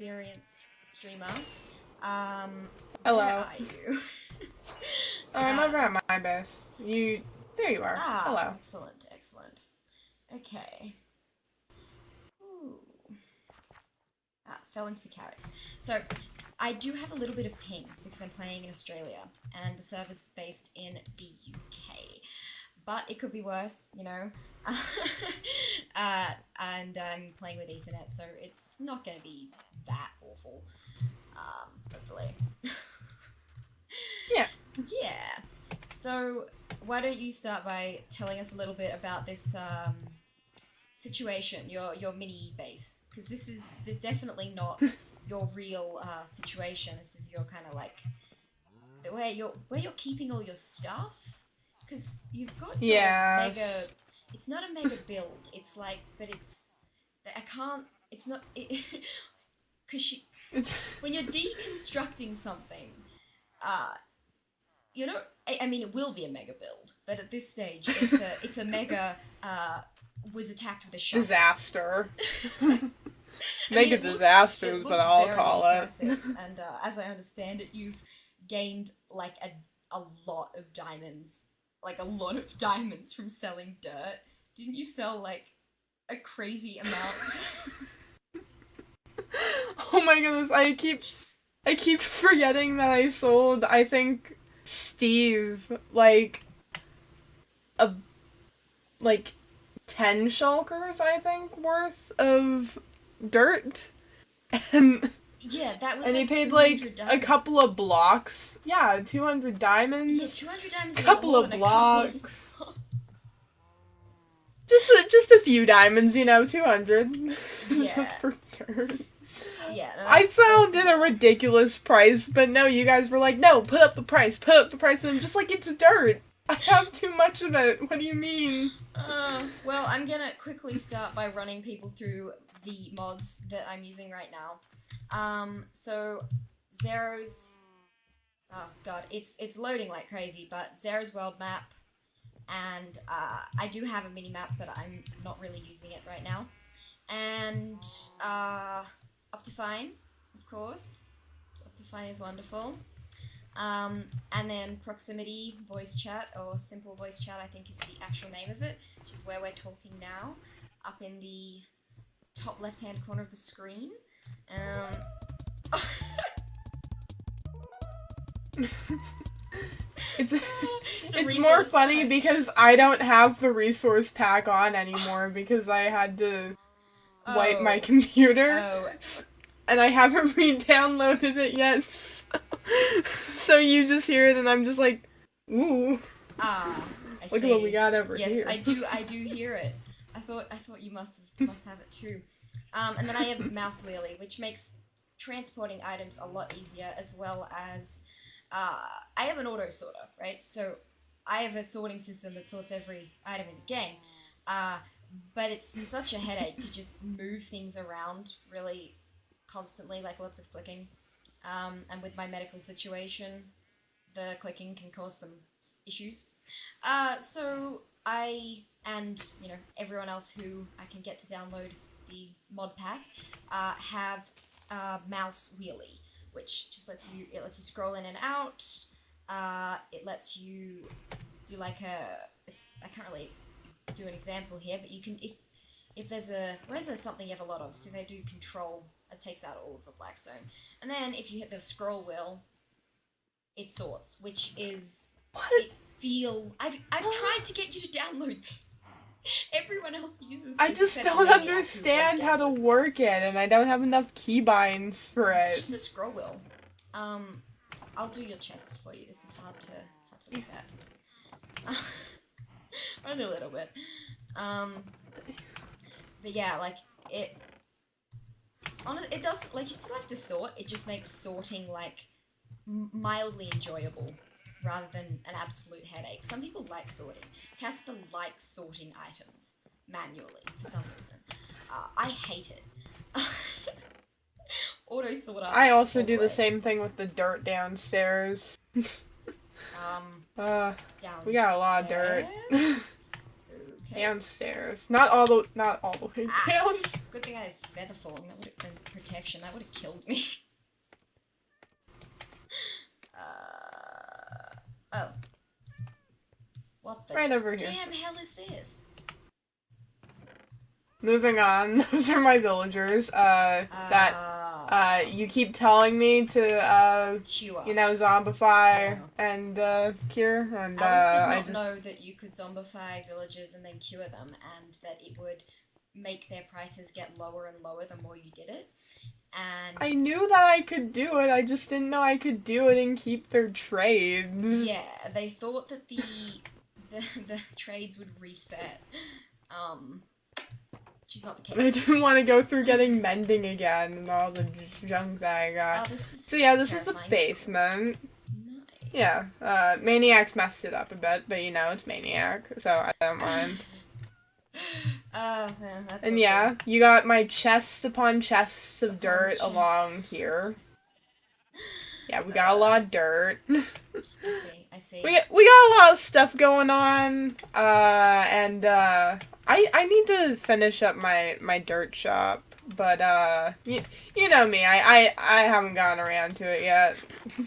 experienced streamer. Where Hello. are you? I'm over at my base. There you are. Hello. Excellent, excellent. Okay. Ooh. Fell into the carrots. So, I do have a little bit of ping because I'm playing in Australia and the server's based in the UK. But it could be worse, you know. And I'm playing with Ethernet, so it's not going to be that awful. Hopefully. Yeah. Yeah. So, why don't you start by telling us a little bit about this situation, your mini base? Because this is definitely not your real situation. This is your kind of like where you're keeping all your stuff. Because you've got your mega. It's not a mega build. It's like, but it's. I can't. It's not. Because when you're deconstructing something, you know, I mean, it will be a mega build, but at this stage, it's a mega was attacked with a shotgun. Disaster. Mega disaster is what I'll call it. And as I understand it, you've gained like a lot of diamonds, from selling dirt. Didn't you sell like a crazy amount? Oh my goodness, I keep forgetting that I sold, I think, Steve, like 10 shulkers, I think, worth of dirt. And yeah, that was and like he paid like a couple of blocks. Yeah, 200 diamonds. Yeah, 200 diamonds a is couple more of than blocks. A couple of blocks. Just a few diamonds, 200. Yeah. For dirt. Yeah, no, I found it a ridiculous price, but no, you guys were like, no, put up the price, and I'm just like, it's dirt. I have too much of it. What do you mean? Well, I'm gonna quickly start by running people through the mods that I'm using right now. So, Zero's... Oh god, it's loading like crazy, but Zero's world map, and I do have a mini-map, but I'm not really using it right now. And, Optifine, of course. Optifine is wonderful. And then proximity voice chat, or simple voice chat, I think is the actual name of it, which is where we're talking now, up in the top left-hand corner of the screen. It's more funny because I don't have the resource pack on anymore because I had to wipe my computer. And I haven't re-downloaded it yet. So you just hear it and I'm just like, ooh. I Look see. at what we got over here. Yes, I do hear it. I thought you must have it too. And then I have mouse wheelie, which makes transporting items a lot easier, as well as I have an auto sorter, right? So I have a sorting system that sorts every item in the game. But it's such a headache to just move things around really constantly, like lots of clicking. And with my medical situation, the clicking can cause some issues. So I, and everyone else who I can get to download the mod pack, have mouse wheelie, which just lets you scroll in and out. It lets you do like I can't really do an example here, but you can, if there's something you have a lot of, so if I do control, it takes out all of the black zone. And then if you hit the scroll wheel, it sorts, which is, it feels, I've tried to get you to download this. Everyone else uses this. I just don't understand how to work it, and I don't have enough keybinds for it. It's just a scroll wheel. I'll do your chest for you. This is hard to look at. Only a little bit. But yeah, like, it doesn't, like, you still have to sort, it just makes sorting, like, mildly enjoyable, rather than an absolute headache. Some people like sorting. Casper likes sorting items manually, for some reason. I hate it. Auto sorter. I also do the same thing with the dirt downstairs. Downstairs. We got a lot of dirt. Okay. Downstairs. Not all the way down. Good thing I have feather falling. That would have been protection. That would have killed me. Oh. What the right over here. damn hell is this? Moving on. Those are my villagers. You keep telling me to cure. you know, zombify and cure, and Alice did not know that you could zombify villagers and then cure them, and that it would make their prices get lower and lower the more you did it. And I knew that I could do it, I just didn't know I could do it and keep their trades. Yeah, they thought that the trades would reset. Which is not the case. I didn't want to go through getting mending again and all the junk that I got. Oh, this is so yeah, this terrifying. is the basement. Nice. Yeah, Maniac's messed it up a bit, but you know, it's Maniac, so I don't mind. Yeah, that's and okay. yeah, you got my chest upon chests of dirt along here. Yeah, we got a lot of dirt. I see. We got a lot of stuff going on, and I need to finish up my dirt shop, but you know me, I haven't gotten around to it yet.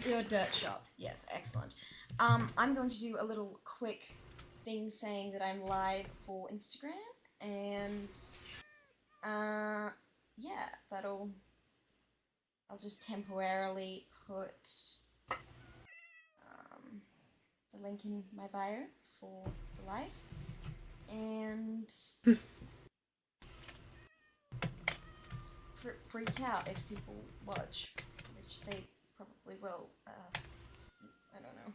Your dirt shop, yes, excellent. I'm going to do a little quick thing saying that I'm live for Instagram, and yeah, I'll just temporarily put the link in my bio for the live, and freak out if people watch, which they probably will. I don't know.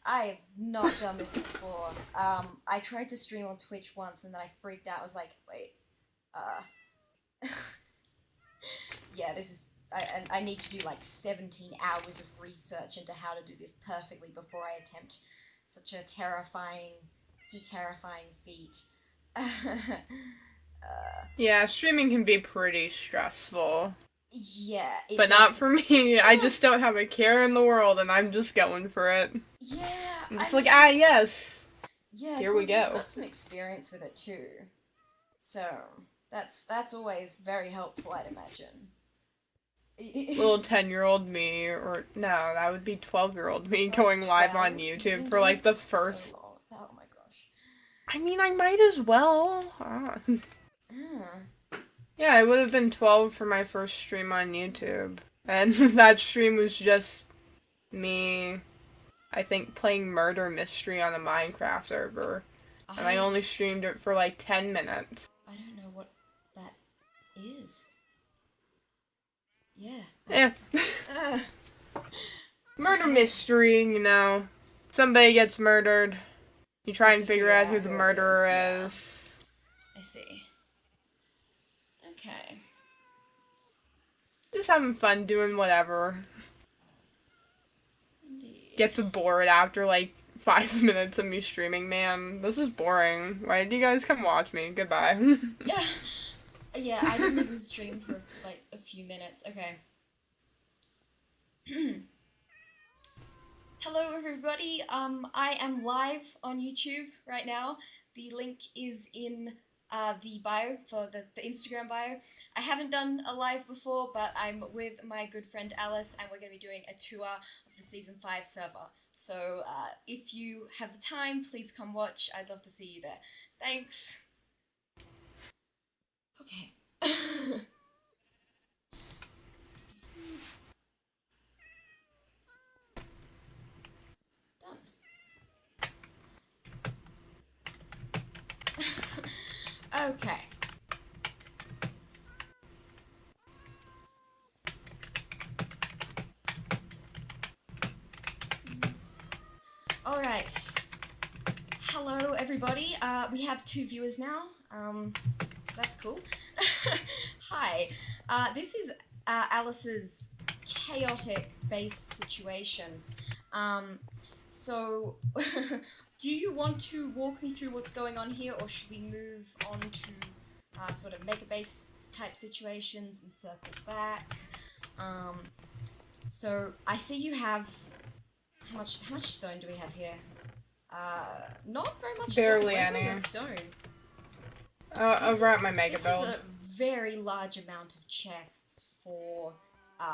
I have not done this before. I tried to stream on Twitch once and then I freaked out. I was like, wait, yeah, this is, I need to do like 17 hours of research into how to do this perfectly before I attempt such a terrifying feat. Yeah, streaming can be pretty stressful. Yeah, but not for me. I just don't have a care in the world, and I'm just going for it. Yeah, I'm just yes. Yeah, here we go. You've got some experience with it too, so that's always very helpful, I'd imagine. Little 10-year-old me, or no, that would be 12-year-old me going live on YouTube for like the first. So long. Oh my gosh. I mean, I might as well. Yeah, I would have been 12 for my first stream on YouTube. And that stream was just me, I think, playing Murder Mystery on a Minecraft server. And I only streamed it for like 10 minutes. I don't know what that is. Yeah. Yeah. Murder mystery, you know. Somebody gets murdered. You try and figure out who the murderer is. I see. Okay. Just having fun doing whatever. Indeed. Gets bored after like 5 minutes of me streaming. Man, this is boring. Why did you guys come watch me? Goodbye. Yeah. Yeah, I didn't even stream for like a few minutes. Okay. Hello everybody. I am live on YouTube right now. The link is in the bio for the Instagram bio. I haven't done a live before, but I'm with my good friend Alice, and we're going to be doing a tour of the Season 5 server. So if you have the time, please come watch. I'd love to see you there. Thanks. Okay. Done. Okay. Alright. Hello everybody. We have 2 viewers now. So that's cool. Hi. This is Alice's chaotic base situation. So do you want to walk me through what's going on here, or should we move on to sort of mega base type situations and circle back? So I see you have how much stone do we have here? Not very much Barely stone. Where's all any. your stone? Over at my mega This build. is a very large amount of chests for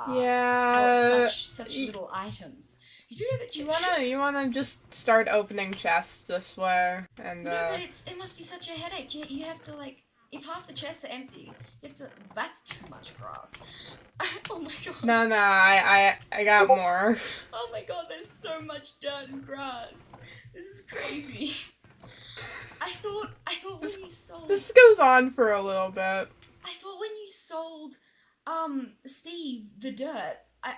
yeah. such little items. You do know that you wanna just start opening chests this way, and No, but it must be such a headache. You have to like, if half the chests are empty, you have to. That's too much grass. Oh my god. No, I got more. Oh my god, there's so much dirt and grass. This is crazy. I thought when you sold. This goes on for a little bit. I thought when you sold, Steve the dirt. I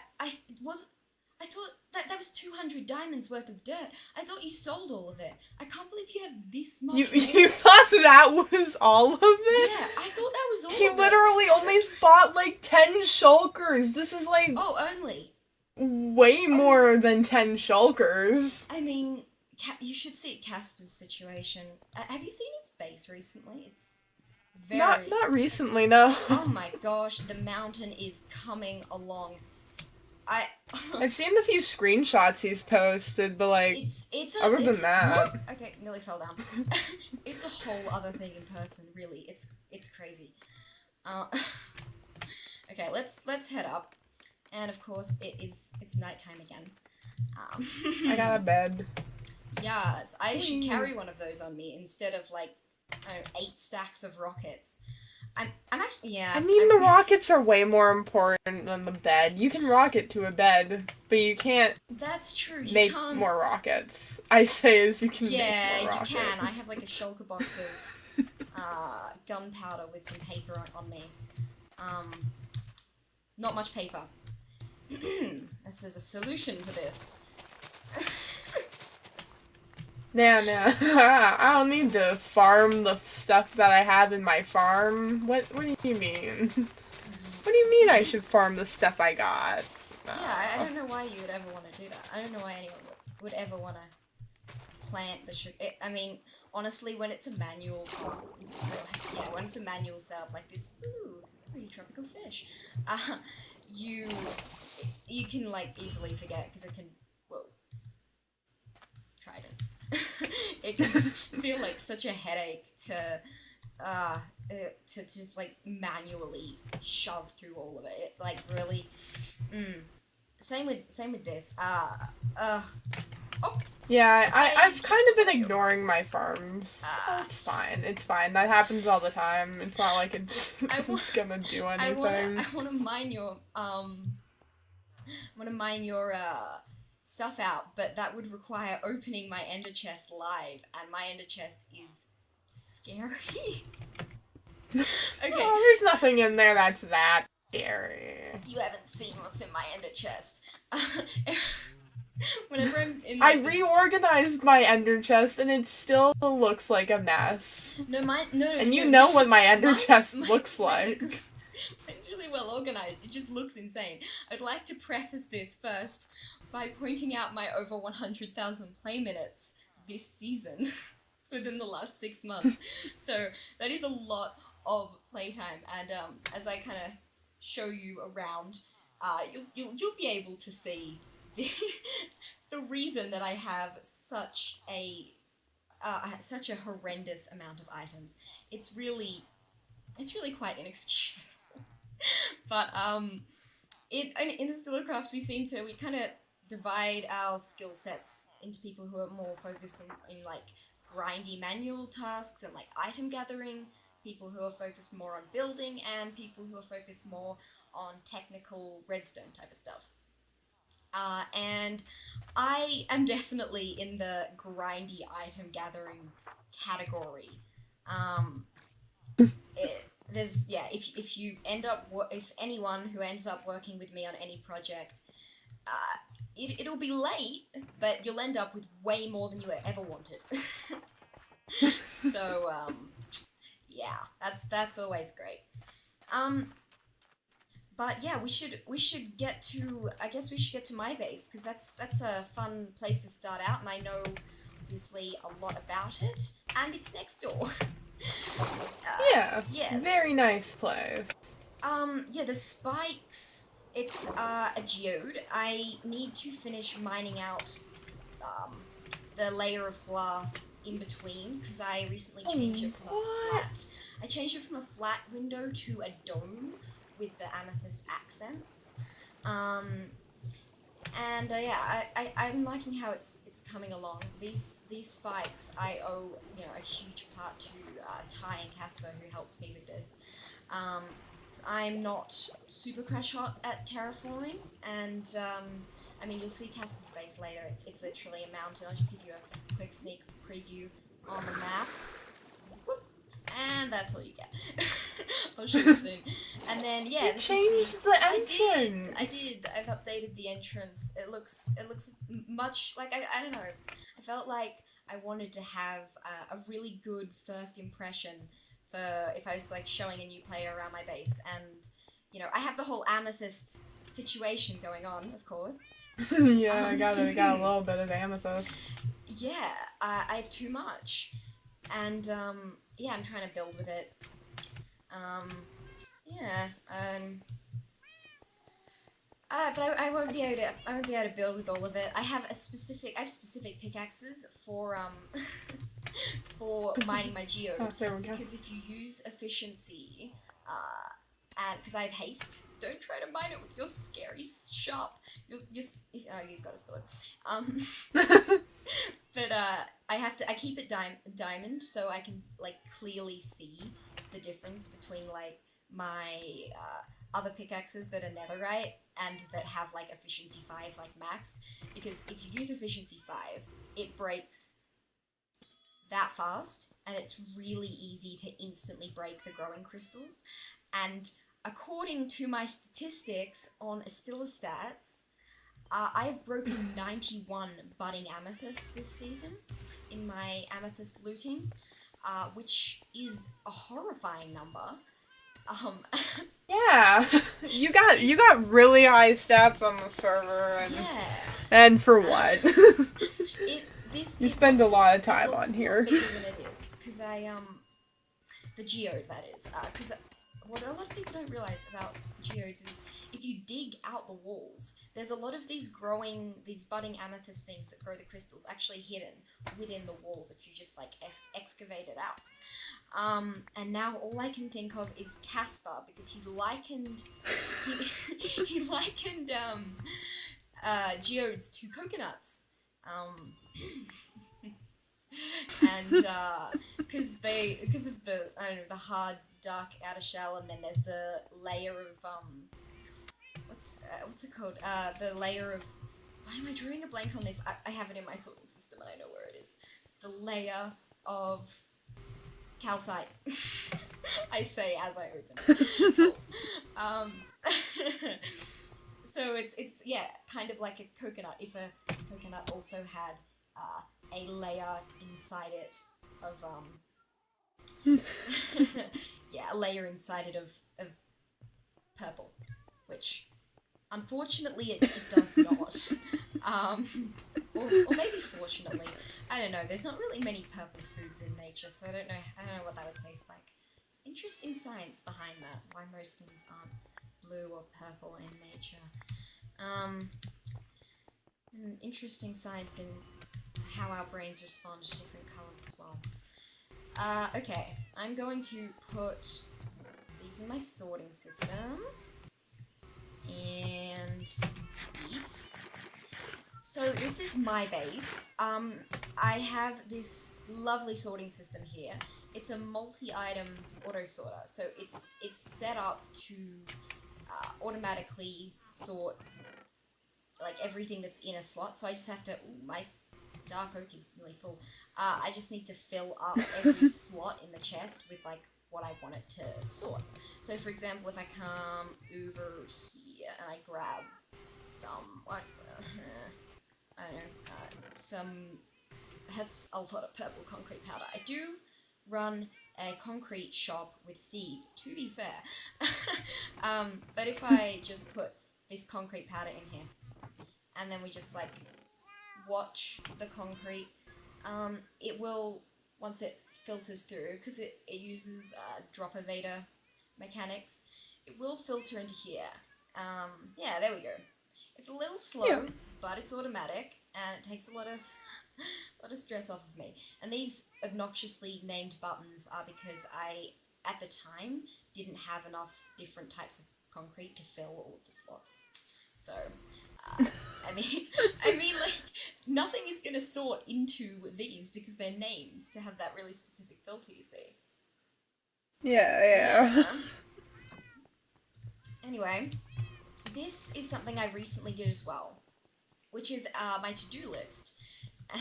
thought that was 200 diamonds worth of dirt. I thought you sold all of it. I can't believe you have this much. You thought that was all of it? Yeah, I thought that was all of it. He literally only bought like 10 shulkers. This is like... Oh, only? Way more than 10 shulkers. I mean, you should see Casper's situation. Have you seen his base recently? It's very... Not recently, no. Oh my gosh, the mountain is coming along. I've seen the few screenshots he's posted, but like, other than that... Okay, nearly fell down. It's a whole other thing in person, really. It's crazy. Okay, let's head up. And of course, it's nighttime again. I got a bed. Yes, I should carry one of those on me instead of like, 8 stacks of rockets. I'm actually, yeah. I mean, the rockets are way more important than the bed. You can rocket to a bed, but you can't. That's true. You make can't... more rockets. I say as you can. Yeah, make more rockets. you can. I have like a shulker box of gunpowder with some paper on me. Not much paper. This is a solution to this. Nah, I don't need to farm the stuff that I have in my farm. What do you mean? What do you mean I should farm the stuff I got? Yeah, I don't know why you would ever want to do that. I don't know why anyone would ever want to plant the sugar. I mean, honestly, when it's a manual farm, when it's a manual setup like this, ooh, pretty tropical fish, you can like easily forget because it can, whoa, trident. It can feel like such a headache to just like manually shove through all of it. Like really, same with this. Oh. Yeah, I've kind of been ignoring my farms. It's fine. That happens all the time. It's not like it's gonna do anything. I wanna mine your stuff out, but that would require opening my ender chest live, and my ender chest is scary. Okay. Oh, there's nothing in there that's that scary. You haven't seen what's in my ender chest. Whenever I'm in I reorganized my ender chest and it still looks like a mess. No. And you know what my ender chest looks like. It's really well organized. It just looks insane. I'd like to preface this first by pointing out my over 100,000 play minutes this season. Within the last 6 months. So that is a lot of playtime, and as I kind of show you around, you'll be able to see the reason that I have such a horrendous amount of items. It's really quite inexcusable. But in the Stillercraft we kind of divide our skill sets into people who are more focused in like grindy manual tasks and like item gathering, people who are focused more on building, and people who are focused more on technical redstone type of stuff. And I am definitely in the grindy item gathering category. If anyone who ends up working with me on any project, it'll be late, but you'll end up with way more than you ever wanted. So, yeah, that's always great. But yeah, we should get to, I guess we should get to my base, because that's a fun place to start out, and I know, obviously, a lot about it, and it's next door. Yeah, yes. Very nice place. Yeah, the spikes, it's a geode. I need to finish mining out the layer of glass in between, because I recently changed it from a flat. I changed it from a flat window to a dome with the amethyst accents. And yeah, I'm liking how it's coming along. These spikes I owe a huge part to Ty and Casper, who helped me with this. 'Cause I'm not super crash hot at terraforming, and I mean, you'll see Casper's base later. It's literally a mountain. I'll just give you a quick sneak preview on the map. Whoop. And that's all you get. I'll show you soon. And then yeah, this is the entrance. I did. I've updated the entrance. It looks much like I don't know. I felt like I wanted to have a really good first impression for if I was like showing a new player around my base, and I have the whole amethyst situation going on, of course. Yeah, I got a little bit of amethyst. Yeah, I have too much, and yeah, I'm trying to build with it. But I won't be able to build with all of it. I have specific pickaxes for for mining my geode. Oh, there we go. Because if you use efficiency, and because I have haste, don't try to mine it with your scary sharp. You've got a sword. But I keep it diamond so I can like clearly see the difference between like my other pickaxes that are netherite and that have like efficiency 5 like maxed, because if you use efficiency 5 it breaks that fast and it's really easy to instantly break the growing crystals. And according to my statistics on Astilla Stats, I've broken 91 budding amethyst this season in my amethyst looting, which is a horrifying number. Yeah, you got really high stats on the server, and for what? You spend a lot of time on here. Bigger than it is, because the geode, that is, because what a lot of people don't realize about geodes is if you dig out the walls, there's a lot of these budding amethyst things that grow the crystals actually hidden within the walls if you just like excavate it out. And now all I can think of is Casper, because he likened geodes to coconuts. And because of the the hard dark outer shell, and then there's the layer of what's it called, the layer of, why am I drawing a blank on this? I have it in my sorting system and I know where it is. The layer of calcite. I say as I open it. So it's yeah, kind of like a coconut, if a coconut also had a layer inside it of yeah, a layer inside it of purple, which unfortunately it does not. Or maybe fortunately, I don't know. There's not really many purple foods in nature, so I don't know what that would taste like. It's interesting science behind that, why most things aren't blue or purple in nature. And interesting science in how our brains respond to different colours as well. Okay, I'm going to put these in my sorting system and eat. So this is my base. I have this lovely sorting system here. It's a multi-item auto sorter, so it's set up to automatically sort like everything that's in a slot. So I just have to. My dark oak is nearly full. I just need to fill up every slot in the chest with like what I want it to sort. So for example, if I come over here and I grab some, like, I don't know, that's a lot of purple concrete powder. I do run a concrete shop with Steve, to be fair. But if I just put this concrete powder in here, and then we just like watch the concrete, it will, once it filters through, because it uses drop evader mechanics, it will filter into here. Yeah, there we go. It's a little slow, but it's automatic, and it takes a lot of a lot of stress off of me. And these obnoxiously named buttons are because I, at the time, didn't have enough different types of concrete to fill all of the slots. So, I mean, like, nothing is going to sort into these because they're named to have that really specific filter, you see. Yeah. Anyway, this is something I recently did as well, which is my to-do list.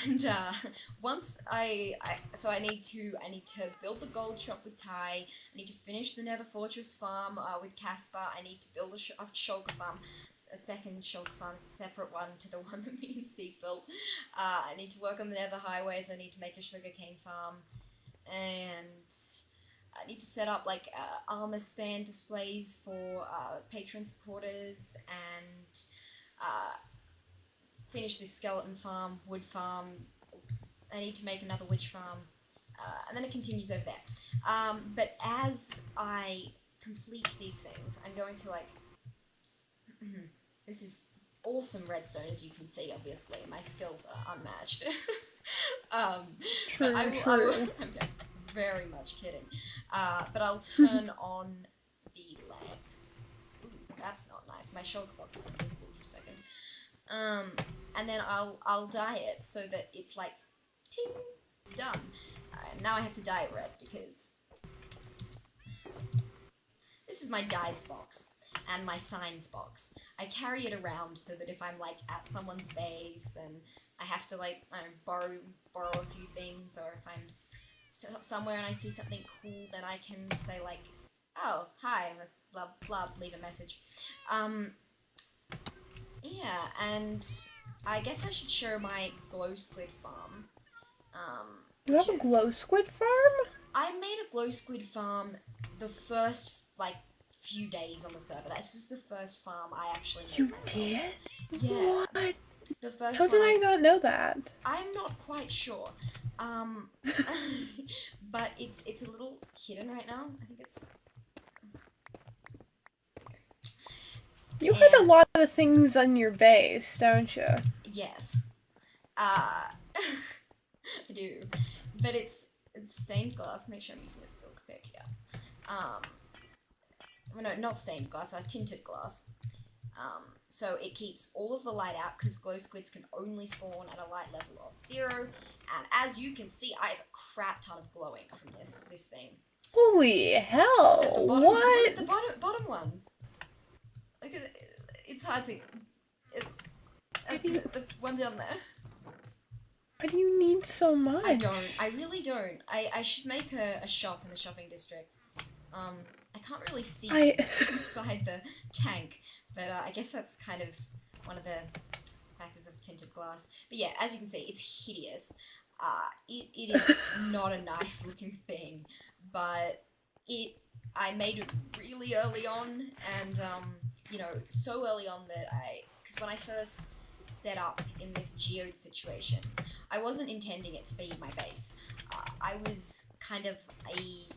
And once so I need to build the gold shop with Ty. I need to finish the Nether Fortress farm with Casper. I need to build a shulker farm, a second shulker farm. It's a separate one to the one that me and Steve built. I need to work on the Nether highways. I need to make a sugarcane farm, and I need to set up like armor stand displays for patron supporters, and finish this skeleton farm, wood farm. I need to make another witch farm, and then it continues over there. But as I complete these things, I'm going to like. This is awesome redstone, as you can see. Obviously, my skills are unmatched. True, but I true. will. I'm very much kidding. But I'll turn on the lamp. Ooh, that's not nice. My shulker box was invisible for a second. And then I'll dye it so that it's like, ting, done. Now I have to dye it red because this is my dyes box and my signs box. I carry it around so that if I'm like at someone's base and I have to like, I don't know, borrow a few things, or if I'm somewhere and I see something cool, then I can say like, oh, hi, blah, blah, leave a message. Yeah, and I guess I should show my glow squid farm. You have a glow squid farm? I made a glow squid farm the first, like, few days on the server. This was the first farm I actually made myself. You did? Yeah. What? The first How one did I not know that? I'm not quite sure. But it's a little hidden right now. I think it's... You hid a lot of things on your base, don't you? Yes. I do. But it's stained glass. Make sure I'm using a silk pick here. Well, no, not stained glass, tinted glass. So it keeps all of the light out because glow squids can only spawn at a light level of 0. And as you can see, I have a crap ton of glowing from this thing. Holy hell! Look at the bottom, what? Look at the bottom ones. Look at it. It's hard to... the one down there. Why do you need so much? I don't. I really don't. I should make a shop in the shopping district. I can't really see inside the tank, but I guess that's kind of one of the factors of tinted glass. But yeah, as you can see, it's hideous. It is not a nice looking thing, but I made it really early on, and you know, so early on that because when I first set up in this geode situation, I wasn't intending it to be my base. I was kind of a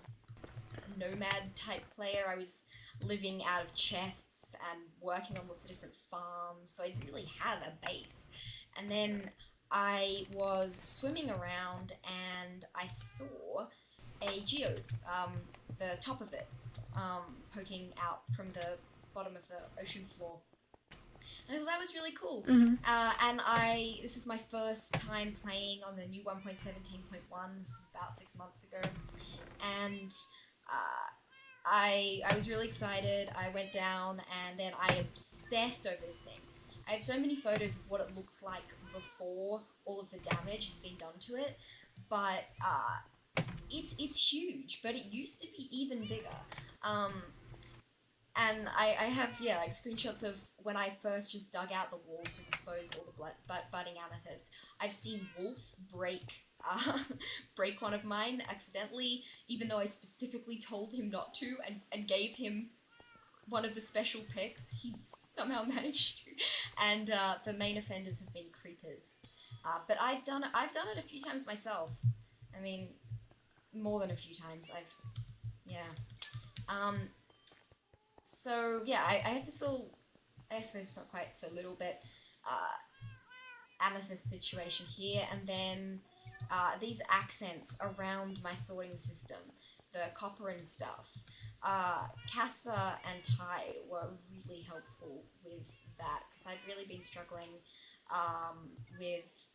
nomad type player. I was living out of chests and working on lots of different farms, so I didn't really have a base. And then I was swimming around and I saw a geode, the top of it, poking out from the bottom of the ocean floor. And I thought that was really cool. Mm-hmm. And this is my first time playing on the new 1.17.1. This is about 6 months ago. And I was really excited. I went down and then I obsessed over this thing. I have so many photos of what it looks like before all of the damage has been done to it. But it's huge, but it used to be even bigger. And I have, yeah, like screenshots of when I first just dug out the walls to expose all the budding amethyst. I've seen Wolf break one of mine accidentally, even though I specifically told him not to and gave him one of the special picks. He somehow managed to. And the main offenders have been creepers. But I've done it a few times myself. I mean, more than a few times. So, yeah, I have this little, I suppose it's not quite so little, but amethyst situation here, and then these accents around my sorting system, the copper and stuff. Casper and Ty were really helpful with that because I'd really been struggling with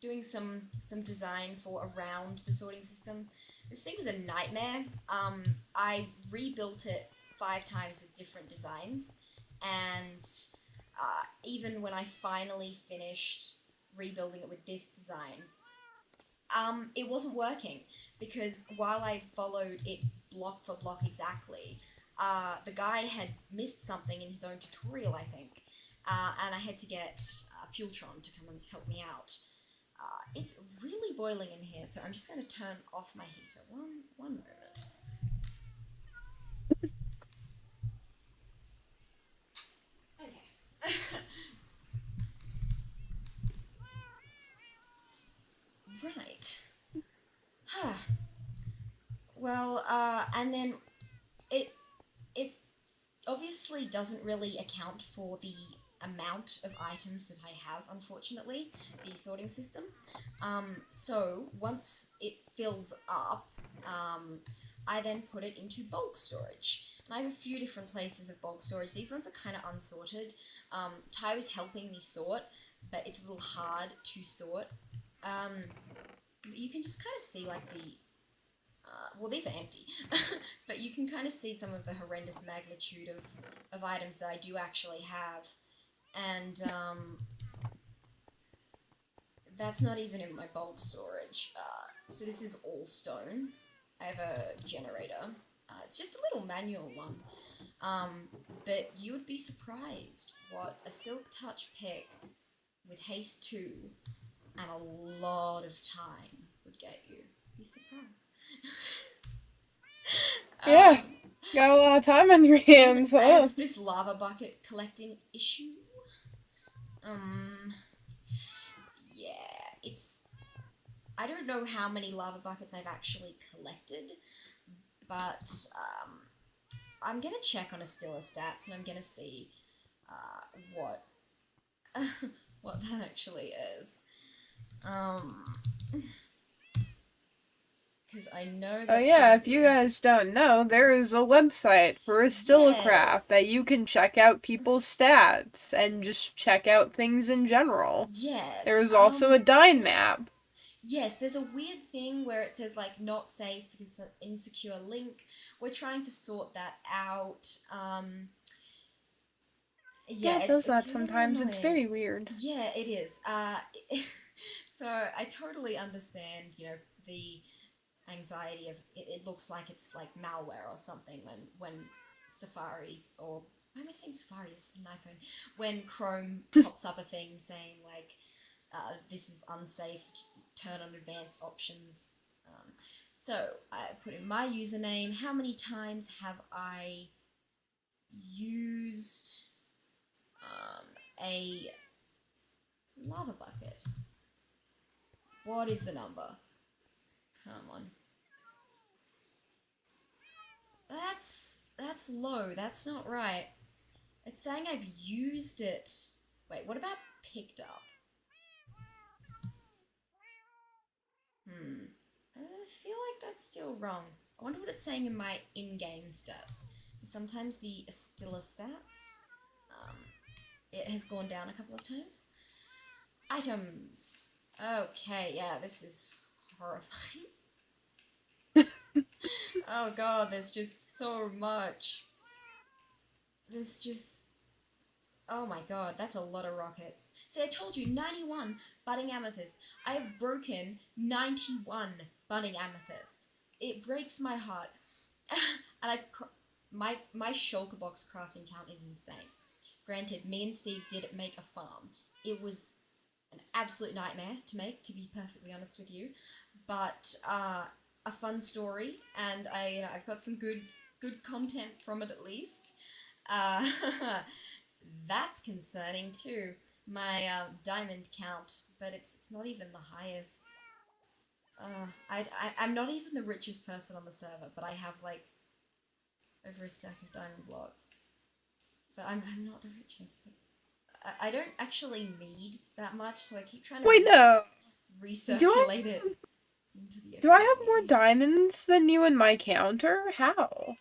doing some design for around the sorting system. This thing was a nightmare. I rebuilt it 5 times with different designs, and even when I finally finished rebuilding it with this design, it wasn't working because while I followed it block for block exactly, the guy had missed something in his own tutorial, I think, and I had to get Fueltron to come and help me out. It's really boiling in here, so I'm just going to turn off my heater. One moment. Okay. Right. Well, and then it obviously doesn't really account for the amount of items that I have, unfortunately, the sorting system. So once it fills up, I then put it into bulk storage. And I have a few different places of bulk storage. These ones are kind of unsorted. Ty was helping me sort, but it's a little hard to sort. You can just kind of see like the well, these are empty, but you can kind of see some of the horrendous magnitude of items that I do actually have, and that's not even in my bulk storage. So this is all stone. I have a generator. It's just a little manual one, but you would be surprised what a Silk Touch pick with haste 2 and a lot of time would get you. Be surprised. Yeah, got a lot of time on your hands. I have this lava bucket collecting issue. Yeah, it's... I don't know how many lava buckets I've actually collected, but I'm gonna check on Astilla stats and I'm gonna see what what that actually is. Because I know that's if you guys don't know, there is a website for Astillacraft that you can check out people's stats and just check out things in general. Yes. There is also a Dyn map. Yes, there's a weird thing where it says, like, not safe because it's an insecure link. We're trying to sort that out. Yeah, it does that sometimes. It's very weird. Yeah, it is. So I totally understand, you know, the anxiety of it looks like it's like malware or something when Safari, or why am I saying Safari? This is an iPhone. When Chrome pops up a thing saying like this is unsafe, turn on advanced options. So I put in my username. How many times have I used a lava bucket? What is the number? Come on. That's low. That's not right. It's saying I've used it. Wait, what about picked up? I feel like that's still wrong. I wonder what it's saying in my in-game stats. Sometimes the Astilla stats, it has gone down a couple of times. Items. Okay, yeah, this is horrifying. Oh god, there's just so much. There's just... Oh my god, that's a lot of rockets. See, I told you, 91 budding amethyst. I have broken 91 budding amethyst. It breaks my heart. And I've... My shulker box crafting count is insane. Granted, me and Steve did make a farm. It was an absolute nightmare to make, to be perfectly honest with you. But, a fun story, and I've got some good content from it at least. That's concerning too. My diamond count, but it's not even the highest. I'm not even the richest person on the server, but I have like over a stack of diamond blocks. But I'm not the richest. I don't actually need that much, so I keep trying to Wait, no. recirculate it into the Do I have more economy. diamonds than you in my counter? How?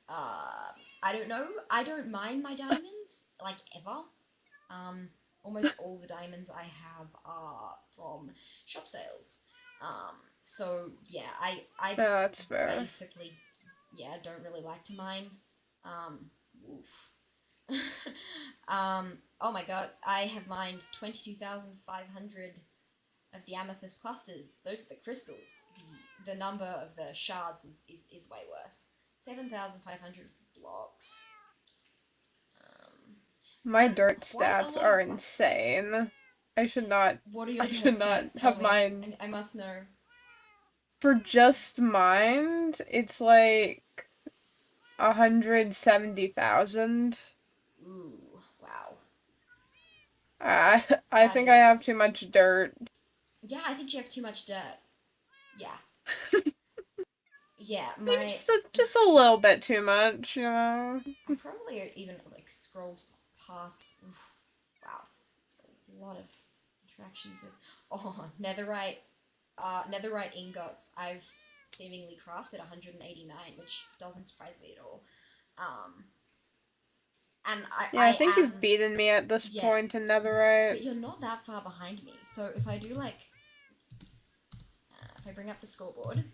I don't know. I don't mind my diamonds, like, ever. Almost all the diamonds I have are from shop sales. So yeah, I That's fair. basically, yeah, don't really like to mine. Woof. Oh my god, I have mined 22,500 of the amethyst clusters. Those are the crystals. The number of the shards is way worse. 7,500 blocks. My And dirt quite a stats lot are of blocks. insane. I should not. What are your I dirt should not stats? Tell have me. mine. I must know. For just mine, it's like 170,000. Ooh, wow. I That think I have is. too much dirt. Yeah, I think you have too much dirt. Yeah. Yeah, Maybe just a little bit too much, you know. I probably even like scrolled past. Oof, wow, it's a lot of interactions with. Oh, netherite ingots. I've seemingly crafted 189, which doesn't surprise me at all. Um, and Yeah, I think am, you've beaten me at this yeah, point in netherite. but you're not that far behind me. So if I do like, oops, if I bring up the scoreboard,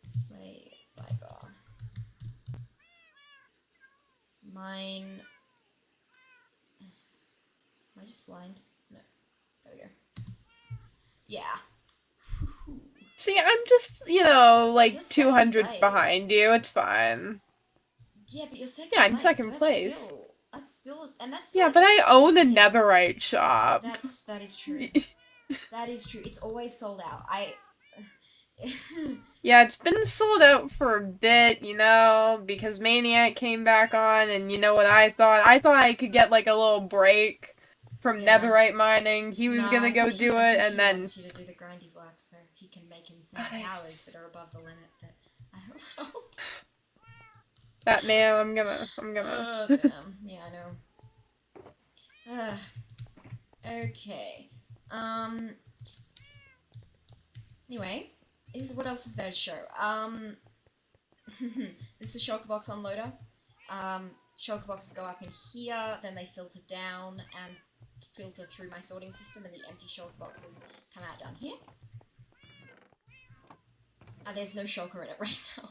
display sidebar, mine. Am I just blind? No. There we go. Yeah. Whew. See, I'm just, like You're second 200 place. behind you. It's fine. Yeah, but you're second Yeah, place. I'm second place. That's still, and that's still Yeah, like but a I close own a game. netherite shop. That is true. That is true. It's always sold out. Yeah, it's been sold out for a bit, because Maniac came back on, and you know what I thought? I thought I could get, like, a little break from Yeah. netherite mining. He was gonna go do it, and then... he wants you to do the grindy work so he can make insane powers that are above the limit that I allow. That man, I'm gonna... Oh, damn. Yeah, I know. Okay. Anyway, what else is there to show? This is the shulker box unloader. Shulker boxes go up in here, then they filter down and filter through my sorting system, and the empty shulker boxes come out down here. There's no shulker in it right now.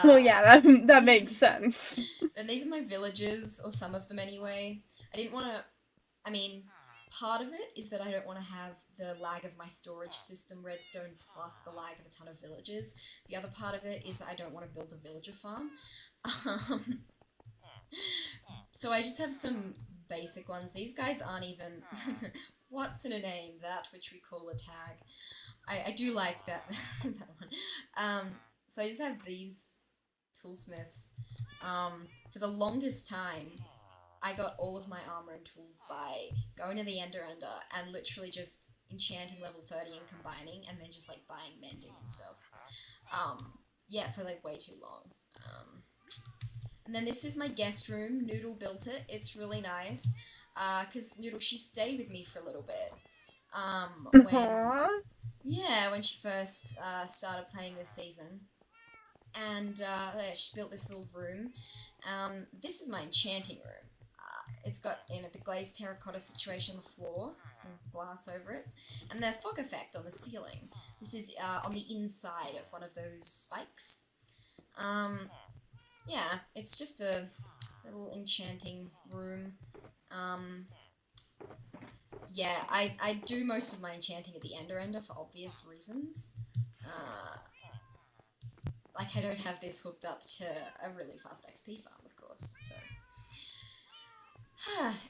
Well, yeah, that makes sense. And these are my villages, or some of them anyway. I didn't want to... I mean, part of it is that I don't want to have the lag of my storage system redstone plus the lag of a ton of villages. The other part of it is that I don't want to build a villager farm. So I just have some basic ones. These guys aren't even... What's in a name? That which we call a tag. I do like that, that one. So I just have these toolsmiths. For the longest time, I got all of my armor and tools by going to the Ender and literally just enchanting level 30 and combining, and then just like buying mending and stuff. Yeah, for like way too long. And then this is my guest room. Noodle built it. It's really nice. Cause Noodle, she stayed with me for a little bit. When she first started playing this season. And she built this little room. This is my enchanting room. It's got, the glazed terracotta situation on the floor, some glass over it, and the fog effect on the ceiling. This is on the inside of one of those spikes. Yeah, it's just a little enchanting room. Yeah, I do most of my enchanting at the Ender for obvious reasons. Like, I don't have this hooked up to a really fast XP farm, of course, so...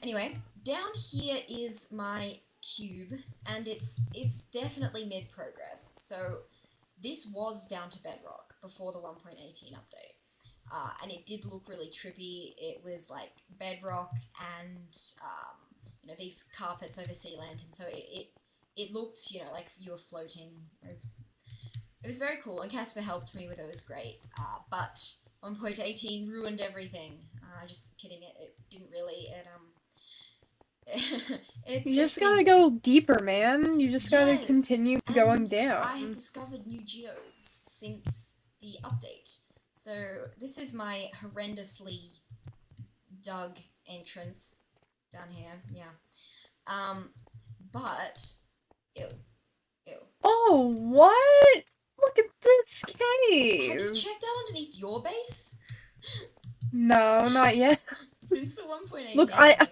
Anyway, down here is my cube, and it's definitely mid-progress. So this was down to bedrock before the 1.18 update, and it did look really trippy. It was like bedrock and these carpets over sea lantern, so it looked like you were floating. It was very cool, and Casper helped me with it. It was great, but 1.18 ruined everything. I'm just kidding. It didn't really. You just gotta go deeper, man. You just gotta Yes, continue and going I have down. discovered new geodes since the update. So this is my horrendously dug entrance down here. Yeah. But ew, ew. Oh, what? Look at this Have you cave. checked out underneath your base? No, not yet. Since the 1.18, Look, like,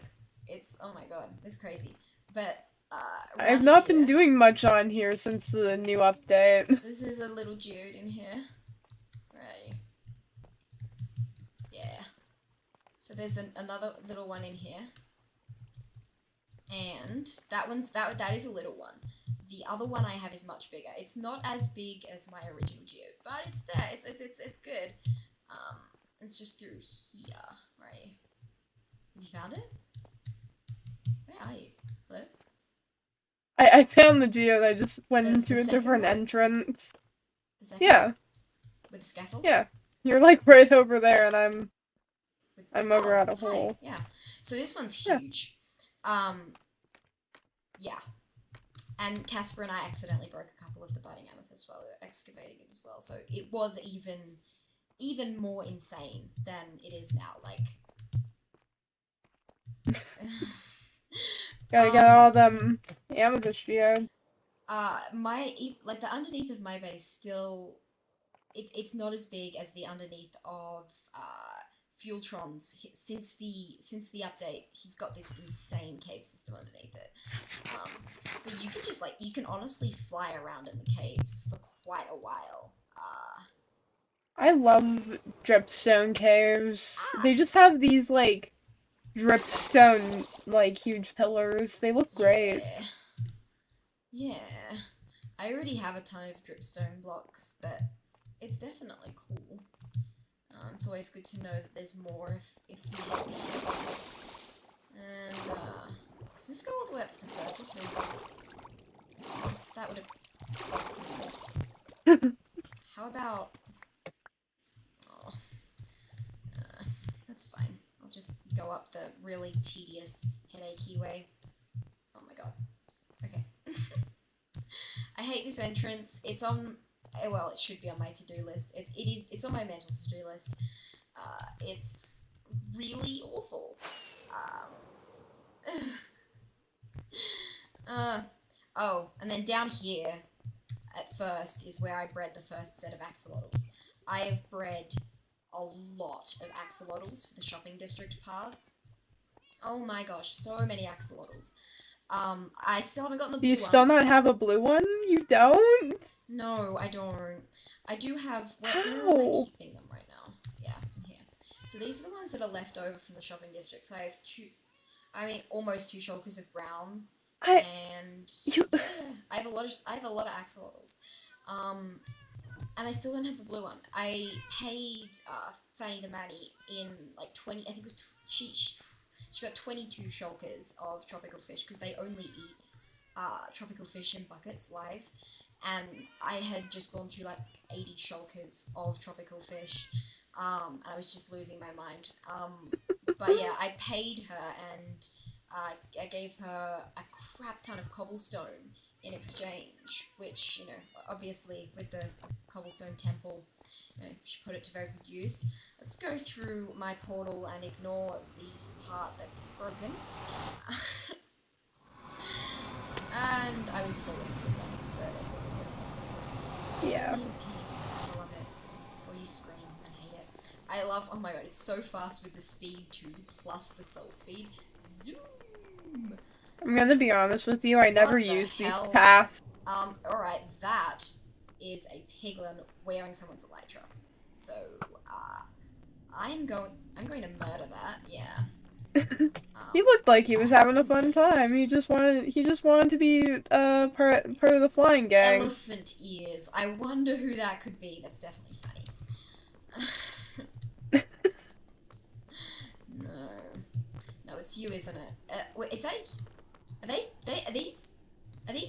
it's, oh my god, it's crazy. But, I've around not here, been doing much on here since the new update. this is a little geode in here. Right. Yeah. So there's another little one in here. And that is a little one. The other one I have is much bigger. It's not as big as my original geode, but it's there. It's good. It's just through here, right? Have you found it? Where are you? Hello? I found the geode, I just went into a second different one? entrance. The second Yeah. one? With the scaffold? Yeah. You're like right over there and I'm over Oh, at a hi. hole. Yeah. So this one's Yeah. huge. Yeah. And Casper and I accidentally broke a couple of the biting amethyst while we were excavating it as well. So it was even more insane than it is now. Like, Gotta get all them amethyst geode. the underneath of my base still, it's not as big as the underneath of Fueltron's. Since the update, he's got this insane cave system underneath it. But you can honestly fly around in the caves for quite a while. I love dripstone caves. They just have these like dripstone like huge pillars. They look great. Yeah. I already have a ton of dripstone blocks, but it's definitely cool. It's always good to know that there's more if need be. And does this go all the way up to the surface, or is this? That would have. How about? Oh, that's fine. I'll just go up the really tedious, headachy way. Oh my god. Okay. I hate this entrance. It's on. Well, it should be on my to-do list. It's on my mental to-do list. It's really awful. Oh, and then down here, at first, is where I bred the first set of axolotls. I have bred a lot of axolotls for the shopping district paths. Oh my gosh, so many axolotls. I still haven't gotten the blue one. Do you still not have a blue one? You don't? No, I don't. I do have... Where am I keeping them right now? Yeah, in here. So these are the ones that are left over from the shopping district. So I have almost 2 shulkers of brown. I have a lot of axolotls. And I still don't have the blue one. I paid Fanny the Maddie in like 20... I think it was... She got 22 shulkers of tropical fish because they only eat tropical fish in buckets live. And I had just gone through like 80 shulkers of tropical fish. And I was just losing my mind. But yeah, I paid her and I gave her a crap ton of cobblestone in exchange, which, you know, obviously with the cobblestone temple, you know, she put it to very good use. Let's go through my portal and ignore the part that is broken. And I was falling for a second, but it's all good. It's yeah. really in pain. I love it. Or you scream and hate it. I love, oh my god, it's so fast with the speed too, plus the soul speed. Zoom! I'm gonna be honest with you, I never used these paths. Alright, that is a piglin wearing someone's elytra. So, I'm going to murder that, yeah. He looked like he was having a fun time. He just wanted to be part of the flying gang. Elephant ears. I wonder who that could be. That's definitely funny. No, it's you, isn't it? Wait, is that? Are these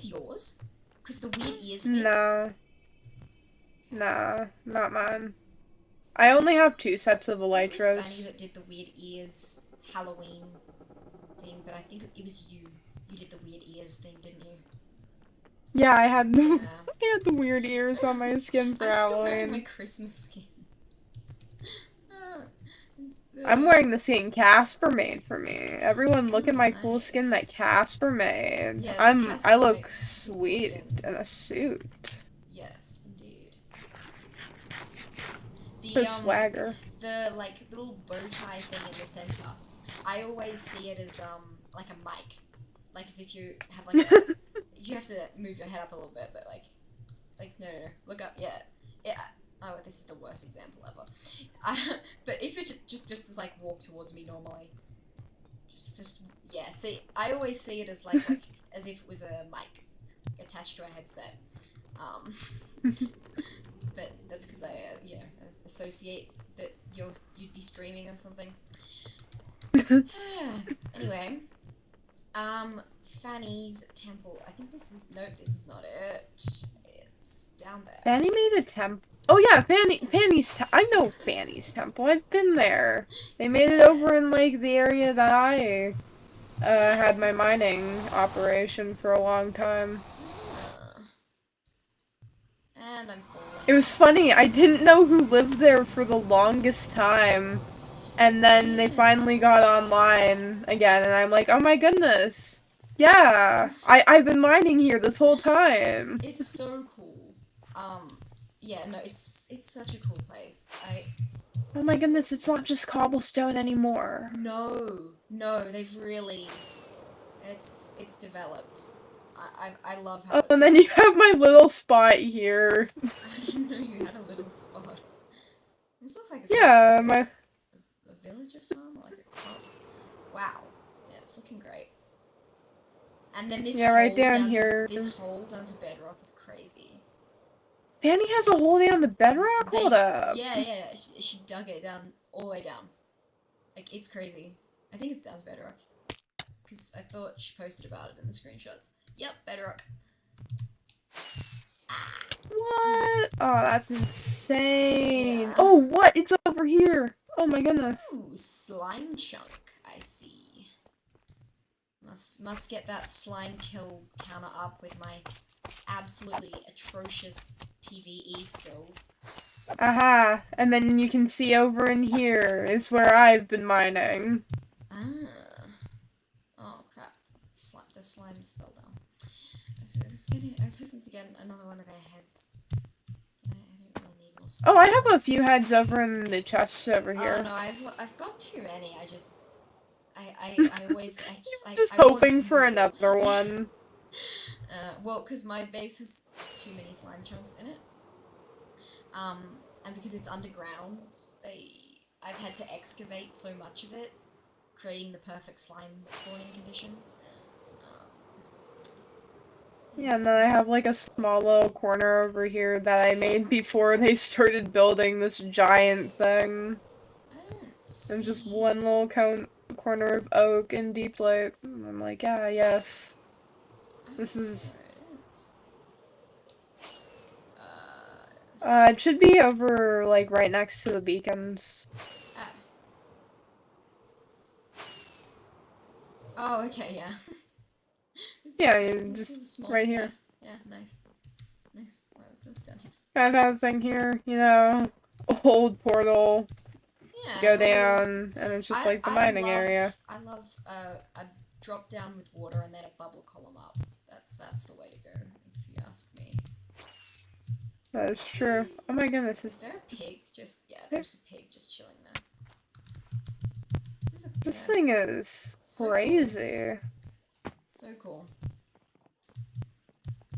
yours? Because the weird ears thing. No. Nah, not mine. I only have 2 sets of It was elytras. Fanny that did the weird ears Halloween thing, but I think it was you. You did the weird ears thing, didn't you? Yeah, I had the Yeah. I had the weird ears on my skin for I'm still wearing my Halloween. Christmas skin. I'm wearing the skin Casper made for me. Everyone look at Oh, my cool skin that nice. Casper made. Yes, I Casper look makes cool sweet in a skins. suit. Yes, indeed. For swagger. The like little bow tie thing in the center. I always see it as like a mic, like as if you have like a. You have to move your head up a little bit, but like no, look up, yeah, yeah. Oh, this is the worst example ever. But if you just like walk towards me normally, just yeah. See, I always see it as like as if it was a mic attached to a headset. But that's because I associate that you'd be streaming or something. Anyway, Fanny's temple. I think this is this is not it. It's down there. Fanny made a temple. Oh yeah, Fanny's. I know Fanny's temple. I've been there. They made it over in like the area that I had my mining operation for a long time. And I'm falling. It was funny. I didn't know who lived there for the longest time, and then they finally got online again, and I'm like, oh my goodness. Yeah, I've been mining here this whole time. It's so cool. Yeah, no, it's such a cool place. Oh my goodness, it's not just cobblestone anymore. No, they've really. It's developed. I love how. Oh, and then you have my little spot here. I didn't know you had a little spot. This looks like it's yeah, like a villager farm, like a crop. Wow, yeah, it's looking great. And then this hole right down here. This hole down to bedrock is crazy. Fanny has a hole down the bedrock? Hold up. Yeah. She dug it down, all the way down. Like, it's crazy. I think it's down to bedrock. Because I thought she posted about it in the screenshots. Yep, bedrock. What? Oh, that's insane. Yeah. Oh, what? It's over here. Oh my goodness. Ooh, slime chunk, I see. Must get that slime kill counter up with my absolutely atrocious PvE skills. Aha. And then you can see over in here is where I've been mining. Ah. Oh crap. The slimes fell down. I was hoping to get another one of their heads. But I don't really need more slimes. Oh, I have a few heads over in the chest over here. Oh no, I've got too many. I just hoping for another one. Well, because my base has too many slime chunks in it. And because it's underground, I've had to excavate so much of it, creating the perfect slime spawning conditions. Yeah, and then I have like a small little corner over here that I made before they started building this giant thing. I don't see... And just one little corner of oak and deep light. And I'm like, yeah, yes. This is... it should be over, like, right next to the beacons. Oh, okay, yeah. This is small, right here. Yeah, nice. Nice. Well, that's down here. Kind of thing here, you know, old portal. Yeah. Go down, and it's just like the mining area. I love a drop down with water and then a bubble column up. That's the way to go, if you ask me. That is true. Oh my goodness. Is there a pig? There's a pig just chilling there. This thing is so crazy. Cool. So cool.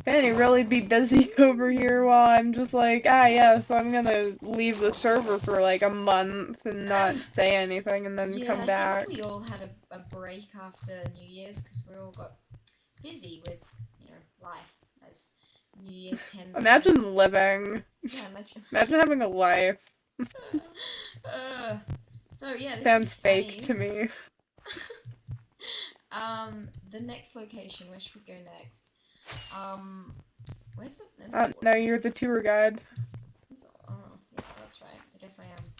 Fanny really be busy over here while I'm just like, yes, I'm gonna leave the server for like a month and not say anything and then come back. I think we all had a break after New Year's because we all got busy with, life as New Year's tends Imagine living. Yeah, imagine having a life. So yeah, this sounds is fake to me. The next location, where should we go next? Where's the no, you're the tour guide. Yeah, that's right. I guess I am.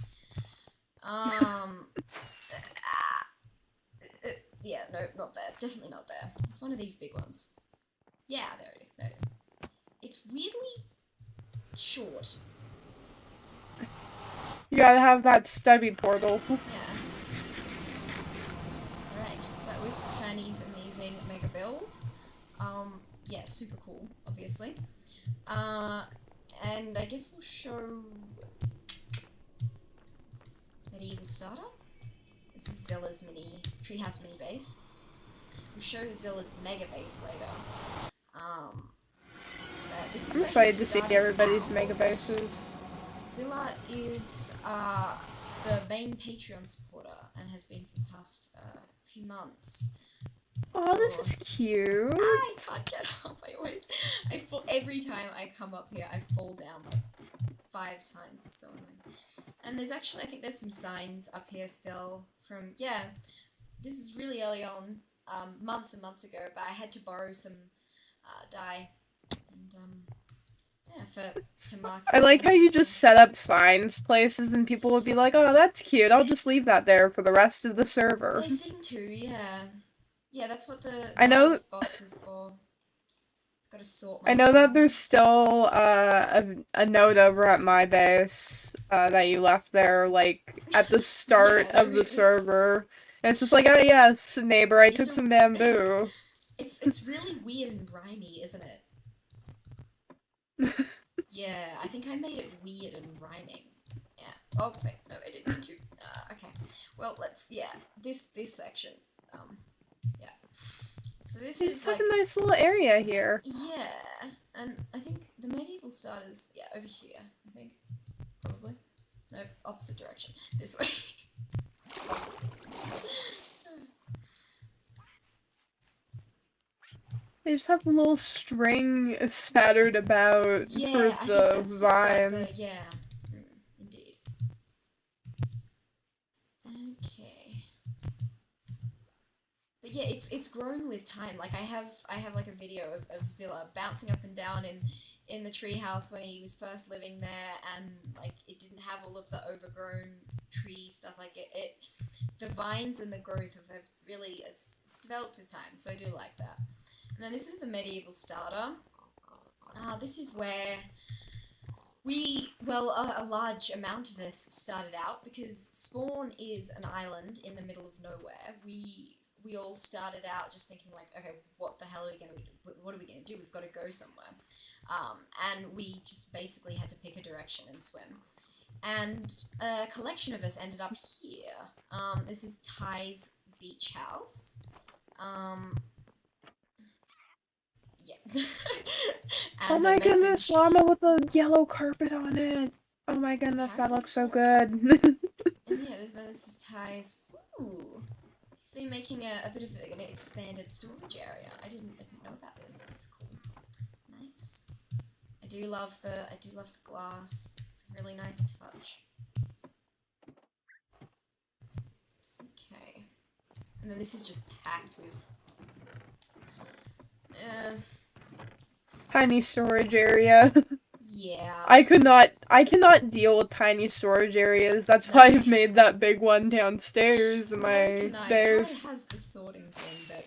Yeah, no, not there. Definitely not there. It's one of these big ones. Yeah, there it is. It's weirdly short. You gotta have that stubby portal. Yeah. Right, so that was Fanny's amazing mega build. Yeah, super cool, obviously. And I guess we'll show Medieval Starter. This is Zilla's treehouse mini base. We'll show Zilla's mega base later. But this is I'm excited to see everybody's mega bases. Zilla is the main Patreon supporter and has been for the past few months. Oh, this is cute. I can't get up. I fall every time I come up here. I fall down like 5 times. It's so annoying. And there's actually, I think there's some signs up here still from this is really early on, months and months ago. But I had to borrow some dye and to mark. I like how you just set up signs places and people would be like, "Oh, that's cute. I'll just leave that there for the rest of the server." They seem to, yeah. Yeah, that's what the I know box is for. It's got to sort. I know that there's still a note over at my base that you left there, like at the start of the server. And it's just like, oh yes, neighbor, I took some bamboo. It's really weird and rhymey, isn't it? Yeah, I think I made it weird and rhyming. Yeah. Oh wait, no, I didn't mean to. Okay. Well, this section. Yeah. So this is like a nice little area here. Yeah, and I think the medieval starters. Yeah, over here. I think probably. No, opposite direction. This way. They just have a little string spattered about for the vine. Indeed. Okay. But yeah, it's grown with time. Like I have like a video of Zilla bouncing up and down in the treehouse when he was first living there, and like it didn't have all of the overgrown tree stuff. Like the vines and the growth have really it's developed with time. So I do like that. And then this is the medieval starter. This is where a large amount of us started out because Spawn is an island in the middle of nowhere. We all started out just thinking like, okay, what the hell are we gonna do? What are we gonna do? We've got to go somewhere. And we just basically had to pick a direction and swim. And a collection of us ended up here. This is Ty's beach house. Yeah. Oh my goodness, llama with a yellow carpet on it. Oh my goodness, that looks so good. And yeah, this is Ty's. Ooh, he's been making a bit of an expanded storage area. I didn't know about this. This is cool. Nice. I do love the glass. It's a really nice touch. Okay, and then this is just packed with. Tiny storage area. Yeah. I cannot deal with tiny storage areas. That's why I've made that big one downstairs in my base. Ty has the sorting thing, but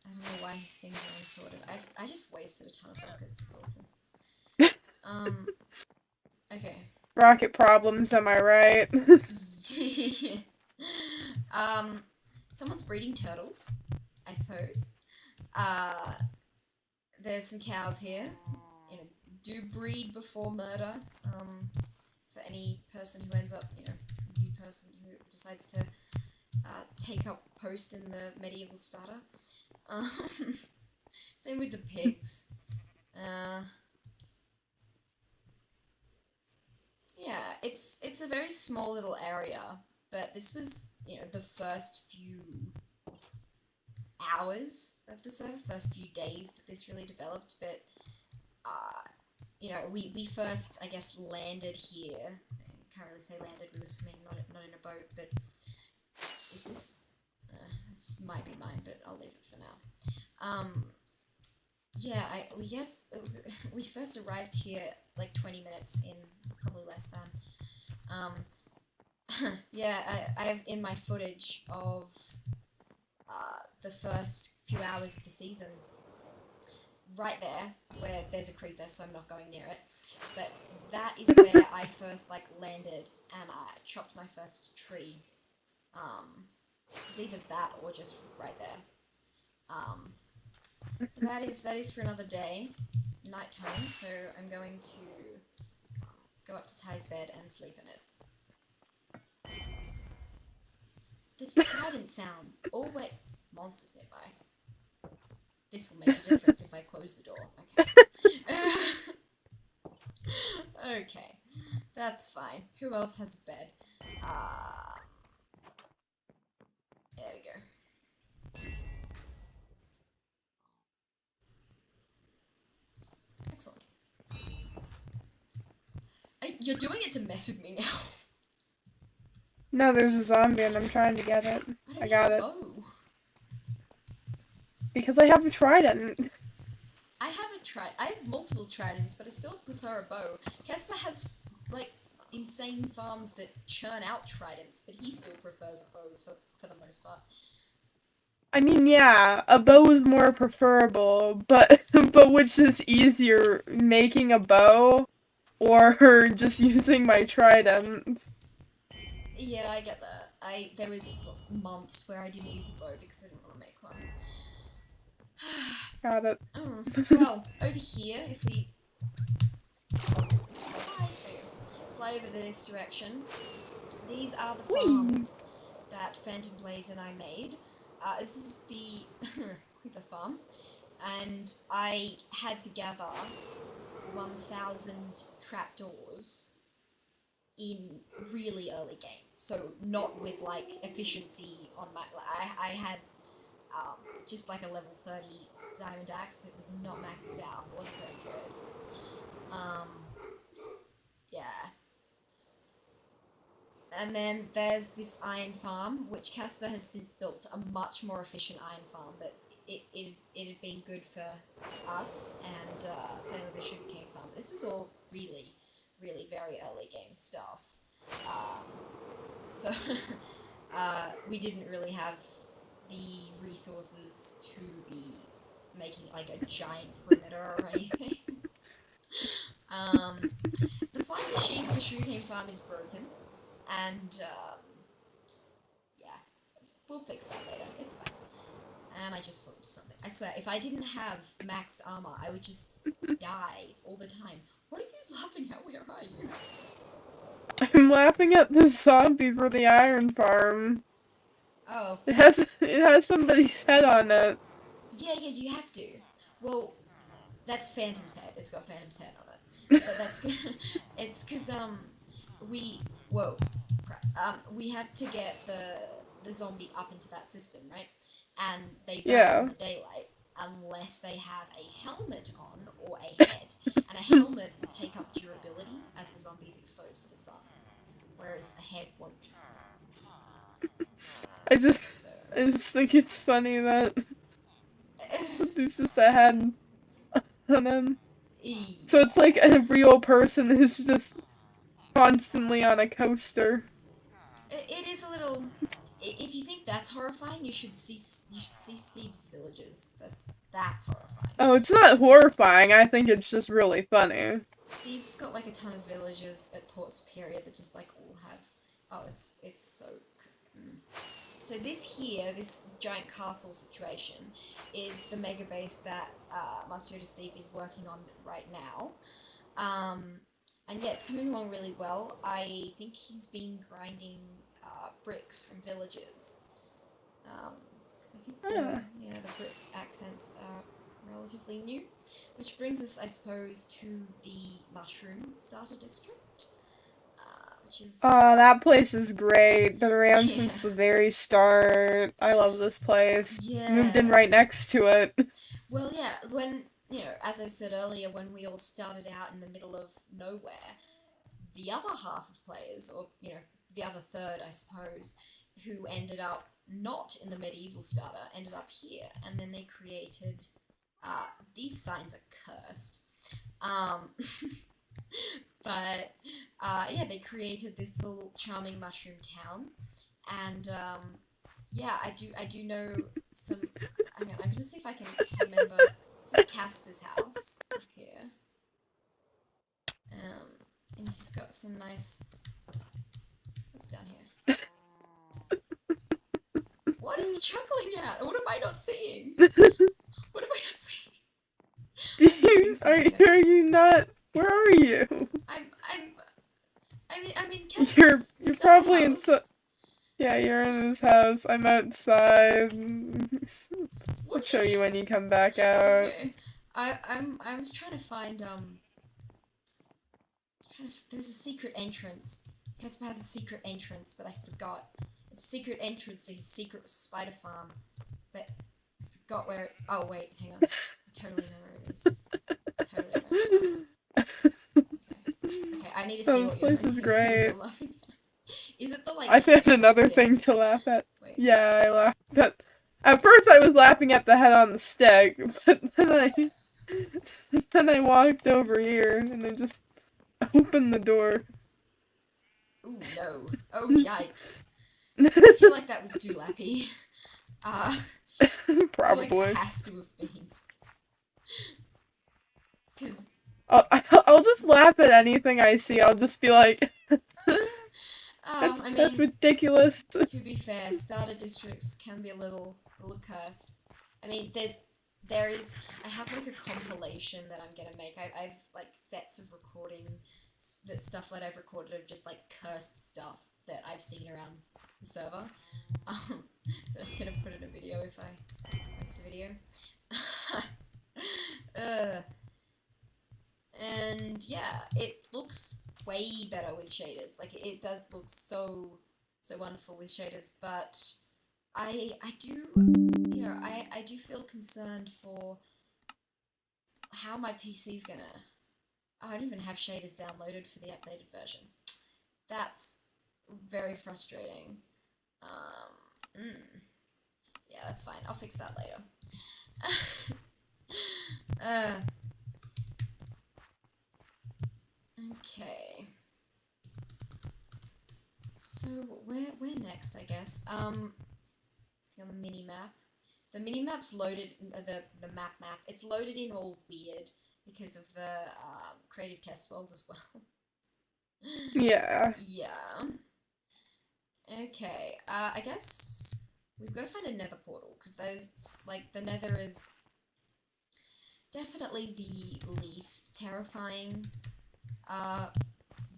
I don't know why his things are unsorted. I just wasted a ton of buckets. It's awful. Okay. Rocket problems, am I right? Someone's breeding turtles, I suppose. There's some cows here. Do breed before murder. For any person who ends up, new person who decides to take up post in the medieval starter. Same with the pigs. Yeah, it's a very small little area, but this was, the first few hours of the server, first few days that this really developed, but we first, I guess, landed here. I can't really say landed, we were swimming, not in a boat, but is this might be mine, but I'll leave it for now. Yeah, we first arrived here like 20 minutes in, probably less than. Yeah, I have in my footage of the first few hours of the season, right there, where there's a creeper, so I'm not going near it. But that is where I first like landed, and I chopped my first tree. It's either that or just right there. Um, that is for another day. It's nighttime, so I'm going to go up to Ty's bed and sleep in it. The trident sound. Oh wait, monsters nearby. This will make a difference if I close the door. Okay. Okay, that's fine. Who else has a bed? There we go. Excellent. You're doing it to mess with me now. No, there's a zombie and I'm trying to get it. I got it. Because I have a trident. I have multiple tridents, but I still prefer a bow. Casper has, like, insane farms that churn out tridents, but he still prefers a bow for the most part. I mean, yeah, a bow is more preferable, but which is easier, making a bow or just using my trident? Yeah, I get that. There was months where I didn't use a bow because I didn't want to make one. Got it. Oh, well, over here, if we fly over this direction, these are the farms that Phantom Blaze and I made. This is the creeper farm, and I had to gather 1,000 trapdoors in really early game, so not with like efficiency on my. I had just like a level 30 diamond axe, but it was not maxed out. It wasn't very good. Yeah. And then there's this iron farm, which Casper has since built a much more efficient iron farm, but it had been good for us, and same with the sugarcane farm. This was all really, really very early game stuff. So we didn't really have the resources to be making like a giant perimeter or anything. The flying machine for the sugarcane farm is broken, and yeah, we'll fix that later. It's fine. And I just flew into something. I swear, if I didn't have maxed armor, I would just die all the time. What are you laughing at? Where are you? I'm laughing at the zombie for the iron farm. Oh. It has somebody's head on it. Yeah, you have to. Well, that's Phantom's head. It's got Phantom's head on it. But that's it's because whoa, crap. We have to get the zombie up into that system, right? And they burn in the daylight unless they have a helmet on or a head. And a helmet will take up durability as the zombie is exposed to the sun, whereas a head won't. I just think it's funny that there's just a head on him. So it's like a real person who's just constantly on a coaster. It is a little. If you think that's horrifying, you should see Steve's villages. That's horrifying. Oh, it's not horrifying. I think it's just really funny. Steve's got like a ton of villages at Port Superior that just like all have. Oh, it's so. So this giant castle situation, is the mega base that Master Yoda Steve is working on right now. And yeah, it's coming along really well. I think he's been grinding bricks from villages. Because I think the brick accents are relatively new. Which brings us, I suppose, to the Mushroom Starter District. Which is... Oh, that place is great. Been around since the very start. I love this place. Yeah. Moved in right next to it. Well, yeah, when, as I said earlier, when we all started out in the middle of nowhere, the other half of players, or, the other third, I suppose, who ended up not in the medieval starter, ended up here, and then they created these signs are cursed. But yeah, they created this little charming mushroom town, and yeah, I do know some. Hang on, I'm gonna see if I can remember. This is Casper's house up here. And he's got some nice. What's down here? What are you chuckling at? What am I not seeing? What am I not seeing? Are you not? Where are you? I'm in Casper's You're probably house. Yeah, you're in his house. I'm outside. I'll What show are you you when you come back out. Okay. I was trying to find there's a secret entrance. Casper has a secret entrance, but I forgot. It's a secret entrance to his secret spider farm, but I forgot where it. Oh wait, hang on. I totally know where it is. Totally remember now. Okay, I need to see what This is great. laughing at. Is it the like? I found another thing to laugh at. Wait. Yeah, I laughed at first I was laughing at the head on the stick, but then I walked over here and I just opened the door. Ooh no! Oh yikes! I feel like that was Doolappy. Probably. Like it has to have been. Cause I'll just laugh at anything I see. I'll just be like, that's ridiculous. To be fair, starter districts can be a little cursed. I mean, I have like a compilation that I'm gonna make. I've like sets of recording, that stuff that I've recorded of just like cursed stuff that I've seen around the server. So I'm gonna put in a video if I post a video. And yeah, it looks way better with shaders. Like it does look so wonderful with shaders, but I do, you know, I do feel concerned for how my PC's gonna. Oh, I don't even have shaders downloaded for the updated version. That's very frustrating. Yeah, that's fine. I'll fix that later. Okay. So where next, I guess? On the mini map. The mini map's loaded. The map. It's loaded in all weird because of the creative test worlds as well. Yeah. Yeah. Okay. I guess we've got to find a nether portal because the nether is definitely the least terrifying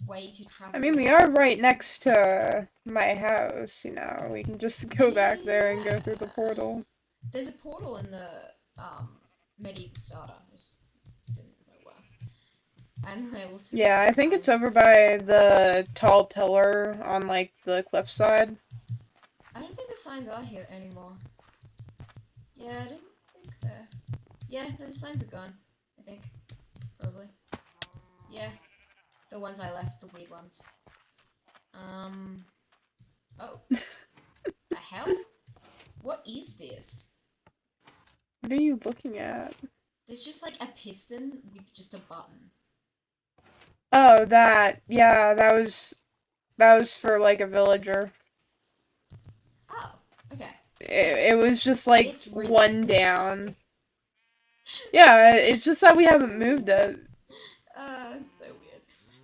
way to travel. I mean, we are right next to my house, you know. We can just go back there and go through the portal. There's a portal in the medieval starter. I just didn't know where. And I also yeah, I think it's over by the tall pillar on like the cliffside. I don't think the signs are here anymore. Yeah, I don't think they're. Yeah, no, the signs are gone. I think probably. Yeah. The ones I left, the weird ones. Oh. The hell? What is this? What are you looking at? There's just like a piston with just a button. Oh, that. Yeah, that was for like a villager. Oh, okay. It was just like It's really one down. Yeah, it's just that we haven't moved it. So weird.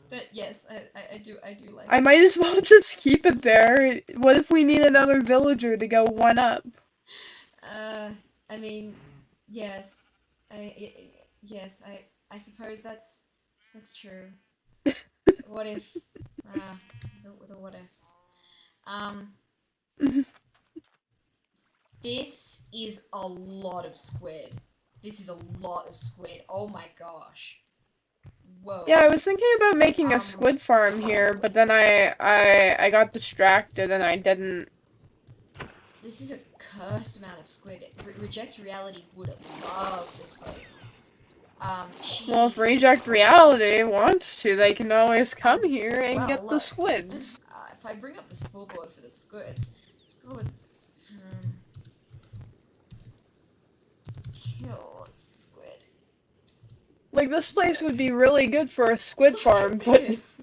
But yes, I do like I might as well just keep it there. What if we need another villager to go one up? I mean, yes. Yes, I suppose that's true. What if the what ifs. This is a lot of squid. This is a lot of squid. Oh my gosh. Whoa. Yeah, I was thinking about making a squid farm here, but then I got distracted and I didn't. This is a cursed amount of squid. Reject Reality would love this place. Well, if Reject Reality wants to, they can always come here and get the squids. If I bring up the scoreboard for the squids, kill squid. Like, this place would be really good for a squid farm, Yes.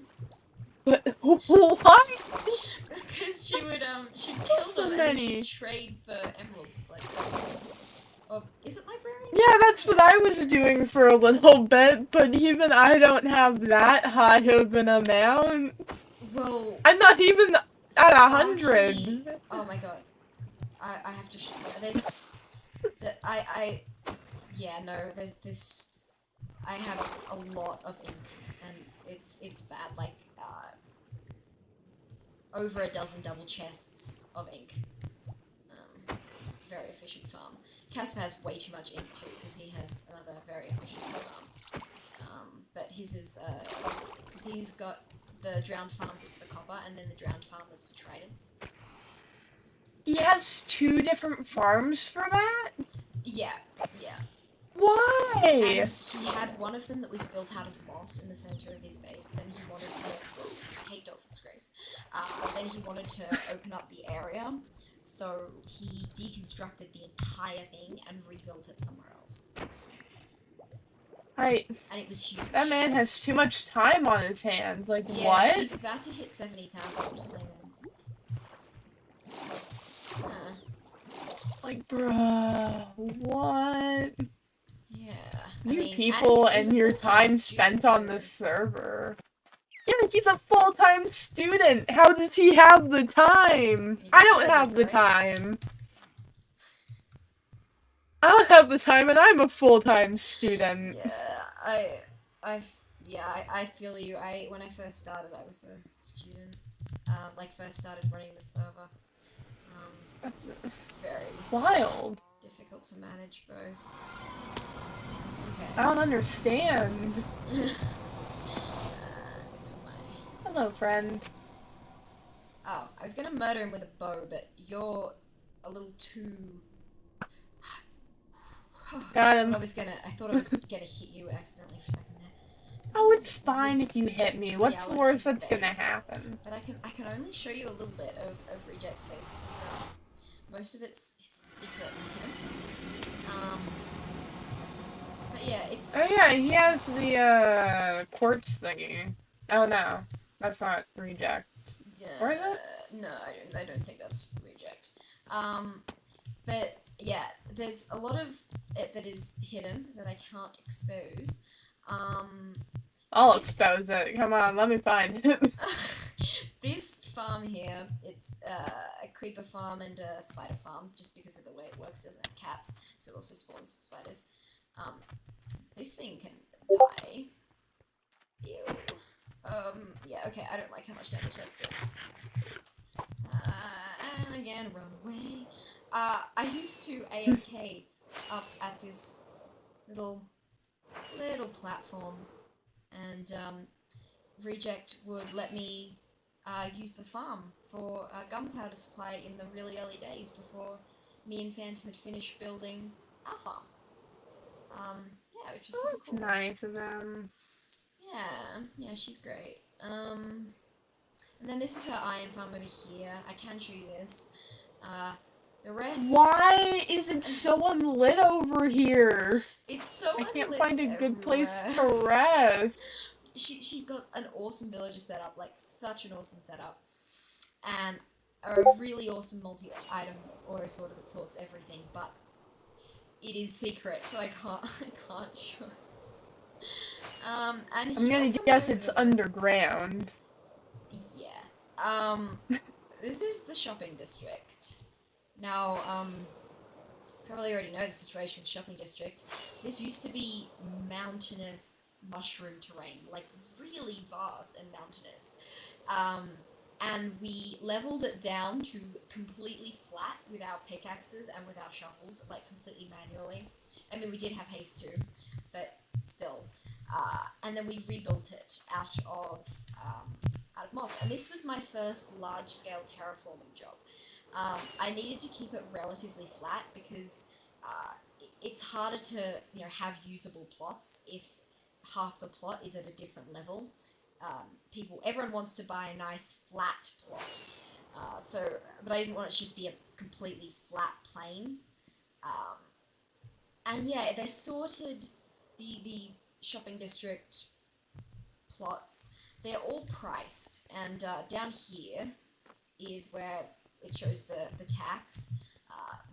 but why? Because she'd kill them and then she'd trade for emeralds with librarians. Or is it librarians? Yeah, that's what I was doing for a little bit, but even I don't have that high of an amount. Well, I'm not even at 100. Oh my god. I have to there's yeah, no, there's this I have a lot of ink and it's bad, like over a dozen double chests of ink. Very efficient farm. Casper has way too much ink too because he has another very efficient farm. But his is because he's got the drowned farm that's for copper and then the drowned farm that's for tridents. He has 2 different farms for that? Yeah. Why? And he had one of them that was built out of moss in the center of his base, but then he wanted to... I hate dolphins, Grace. Then he wanted to open up the area, so he deconstructed the entire thing and rebuilt it somewhere else. And it was huge. That man has too much time on his hands. Like, yeah, what? He's about to hit 70,000 claimants. Like, bruh, what? Yeah. People and your time spent on this server. Yeah, but he's a full-time student. How does he have the time? I don't have the time. I don't have the time, and I'm a full-time student. Yeah, I feel you. When I first started, I was a student. First started running the server. It's very wild. Difficult to manage both. Okay. I don't understand. Hello, friend. Oh, I was gonna murder him with a bow, but you're a little too... Got him. I thought I was gonna hit you accidentally for a second there. Oh, it's fine if you hit me. What's the worst that's gonna happen? But I can only show you a little bit of reject space, because most of it's secret and hidden. But yeah, it's... Oh yeah, he has the quartz thingy. Oh no, that's not reject. Or is it? No, I don't think that's reject. But yeah, there's a lot of it that is hidden that I can't expose. I'll expose it. Come on, let me find it. This farm here, it's a creeper farm and a spider farm, just because of the way it works. It doesn't have cats, so it also spawns spiders. This thing can die. Ew. Yeah, okay, I don't like how much damage that's doing. And again, run away. I used to AFK up at this little platform, and Reject would let me use the farm for gunpowder supply in the really early days before me and Phantom had finished building our farm. Yeah, which is super cool. Nice of them. Yeah, she's great. And then this is her iron farm over here. I can show you this. The rest... Why is it so unlit over here? It's so unlit. I can't find a good place to rest. She's got an awesome villager setup, like such an awesome setup. And a really awesome multi-item auto sorter that sorts everything, but it is secret, so I can't show. And I'm gonna guess it's underground. Yeah. This is the shopping district. Now, probably already know the situation with the shopping district. This used to be mountainous mushroom terrain, like really vast and mountainous. And we leveled it down to completely flat with our pickaxes and with our shovels, like completely manually. I mean, we did have haste too, but still. And then we rebuilt it out of moss. And this was my first large-scale terraforming job. I needed to keep it relatively flat because it's harder to have usable plots if half the plot is at a different level. Everyone wants to buy a nice flat plot, but I didn't want it to just be a completely flat plain. And yeah, they're sorted, the shopping district plots, they're all priced, and down here is where it shows the tax.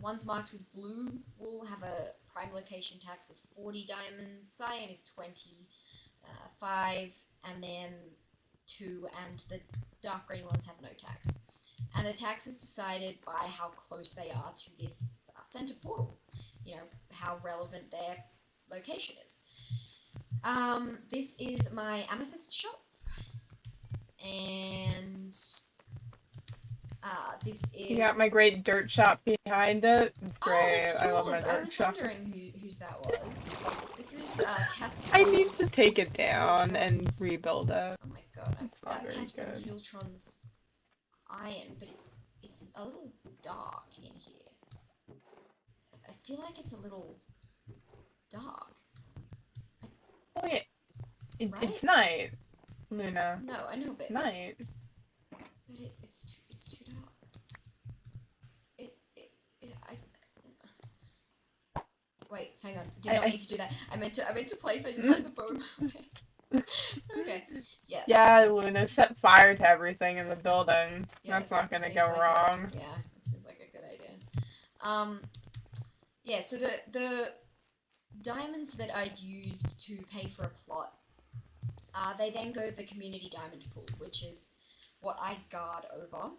Ones marked with blue will have a prime location tax of 40 diamonds, cyan is 20, 5, and then 2, and the dark green ones have no tax. And the tax is decided by how close they are to this center portal, you know, how relevant their location is. This is my amethyst shop, and this is... You got my great dirt shop behind it. It's great. Oh, that's yours. I love my dirt shop. I was wondering whose that was. This is Casper. I need to take it down and rebuild it. Oh my god. It's not very Casper good. Filtron's iron, but it's a little dark in here. I feel like it's a little dark. Oh yeah, Right? it's night, Luna. No, I know, but night. But it's too dark. Wait, hang on. Did not mean to do that. I meant to place. I just had the bone. Okay. Yeah. Yeah, Luna, set fire to everything in the building. Yeah, that's not gonna go wrong. Yeah, it seems like a good idea. Yeah. So the diamonds that I'd used to pay for a plot, they then go to the community diamond pool, which is what I guard over,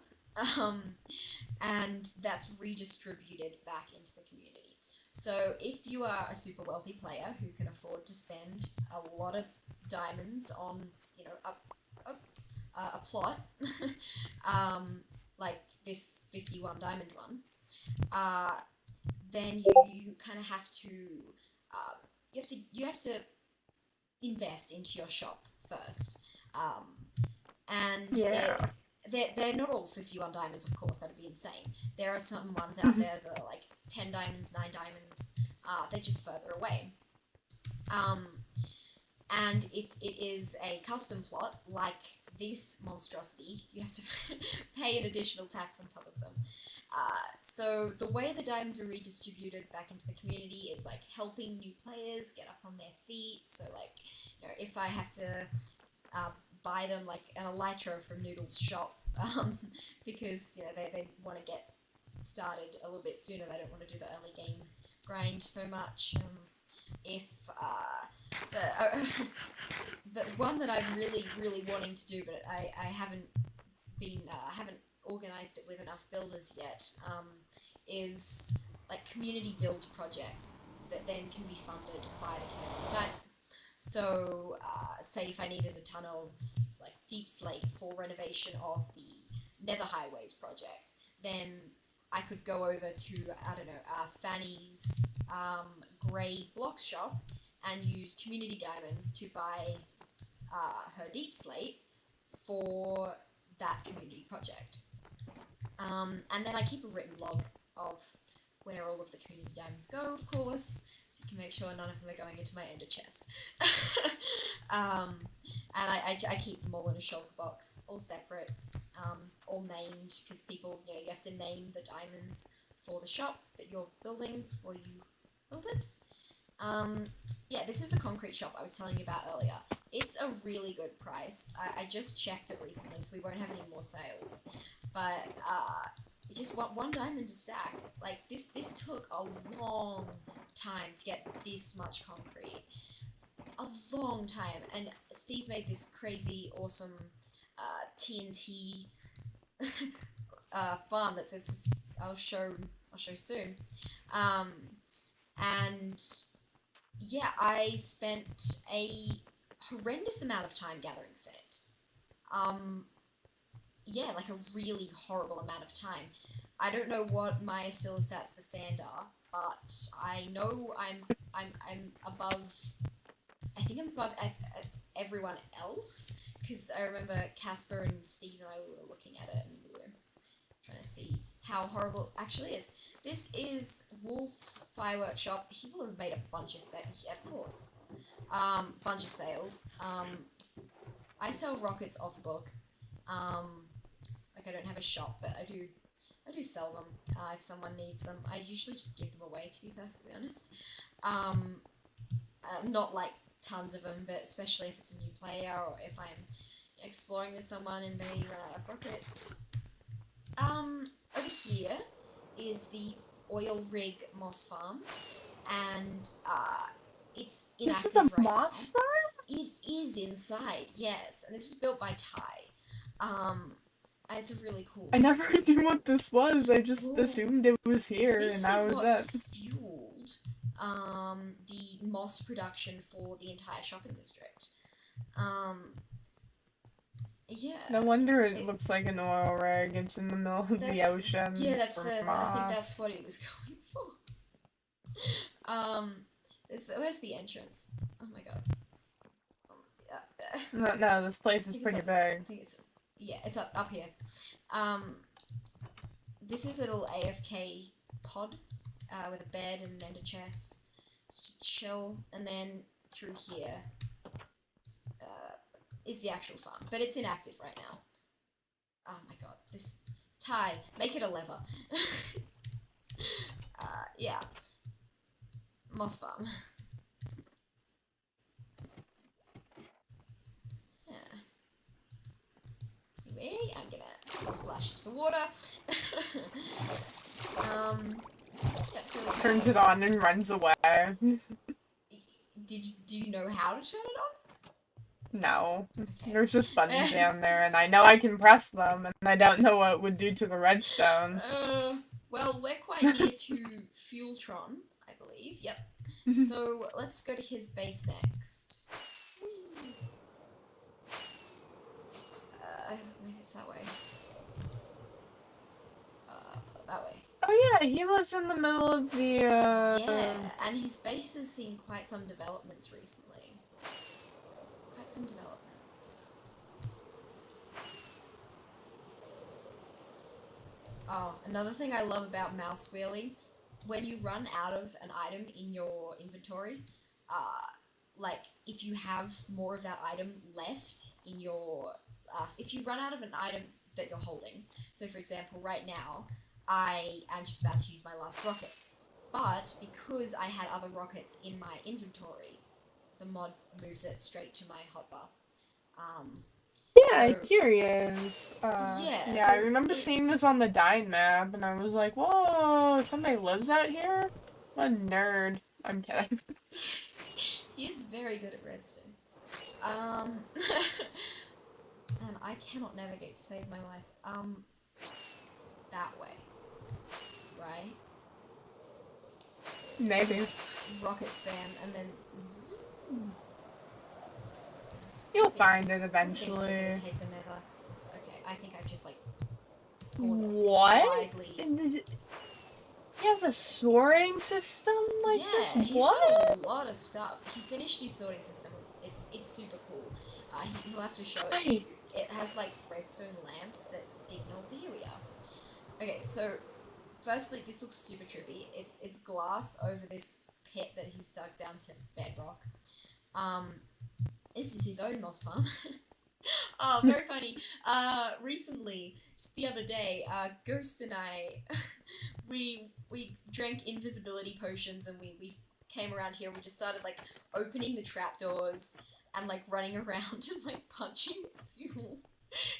and that's redistributed back into the community. So if you are a super wealthy player who can afford to spend a lot of diamonds on, you know, a plot, like this 51 diamond one, then you kind of have to, you have to invest into your shop first, and yeah. They're not all 51 diamonds, of course. That'd be insane. There are some ones out there that are like 10 diamonds, 9 diamonds. They're just further away. And if it is a custom plot like this monstrosity, you have to pay an additional tax on top of them. So the way the diamonds are redistributed back into the community is like helping new players get up on their feet. So like, you know, if I have to buy them like an elytra from Noodle's shop, because, you know, they want to get started a little bit sooner. They don't want to do the early game grind so much. If the one that I'm really wanting to do, but I haven't haven't organized it with enough builders yet, is like community build projects that then can be funded by the community diamonds. So, say if I needed a ton of like deep slate for renovation of the Nether Highways project, then I could go over to, I don't know, Fanny's grey block shop and use community diamonds to buy her deep slate for that community project. And then I keep a written log of where all of the community diamonds go, of course, so you can make sure none of them are going into my ender chest. And I keep them all in a shulker box, all separate, all named, because people, you know, you have to name the diamonds for the shop that you're building before you build it. Yeah, this is the concrete shop I was telling you about earlier. It's a really good price. I just checked it recently, so we won't have any more sales. But, just one diamond to stack. Like, this took a long time to get this much concrete. A long time. And Steve made this crazy, awesome TNT farm that says, I'll show soon. And yeah, I spent a horrendous amount of time gathering sand. Yeah, like a really horrible amount of time. I don't know what my Astilla stats for sand are, but I know I'm above. I think I'm above everyone else, because I remember Casper and Steve and I were looking at it and we were trying to see how horrible it actually is. This is Wolf's fireworks shop. People have made a bunch of sales. Yeah, of course. Bunch of sales. I sell rockets off book. Like, I don't have a shop, but I do I do sell them if someone needs them. I usually just give them away, to be perfectly honest. Not like tons of them, but especially if it's a new player or if I'm exploring with someone and they run out of rockets. Over here is the oil rig moss farm, and it's inactive right now. This is a right moss now. farm? It is inside, yes, and this is built by Ty. And it's a really cool. I never knew what this was. I just assumed it was here, and that was it. This is what fueled the moss production for the entire shopping district. Yeah. No wonder it looks like an oil rig. It's in the middle of the ocean. Yeah, I think that's what it was going for. Where's the entrance? Oh my god. No, this place is pretty big. I think it's up here. This is a little AFK pod with a bed and an ender chest just to chill, and then through here is the actual farm, but it's inactive right now. Oh my god, this Ty, make it a lever. Yeah, moss farm. Yeah. Anyway, I'm gonna splash into the water. That's really cool. Turns it on and runs away. Do you know how to turn it on? No. Okay. There's just buttons down there, and I know I can press them, and I don't know what it would do to the redstone. Well, we're quite near to Fueltron, I believe. Yep. So let's go to his base next. Maybe it's that way. That way. Oh yeah, he lives in the middle of the, Yeah, and his base has seen quite some developments recently. Some developments. Oh, another thing I love about mouse wheelie, when you run out of an item in your inventory, like if you have more of that item left in your, if you run out of an item that you're holding, so for example right now I am just about to use my last rocket, but because I had other rockets in my inventory, the mod moves it straight to my hotbar. Yeah, here he is. Yeah, I remember seeing this on the Dine map, and I was like, whoa, somebody lives out here? What a nerd. I'm kidding. He is very good at redstone. And I cannot navigate to save my life. That way. Right? Maybe. Rocket spam, and then zoom. You'll find it eventually. Take the nether. Okay, I think I've just like gone what? widely. You have a sorting system like this? He's got a lot of stuff. He finished his sorting system. It's super cool. He'll have to show it to you. It has like redstone lamps that signal the area. Okay, so firstly, this looks super trippy. It's glass over this pit that he's dug down to bedrock. This is his own moss farm. Oh, very funny. Recently, just the other day, Ghost and I, we drank invisibility potions, and we came around here and we just started like opening the trapdoors and like running around and like punching fuel.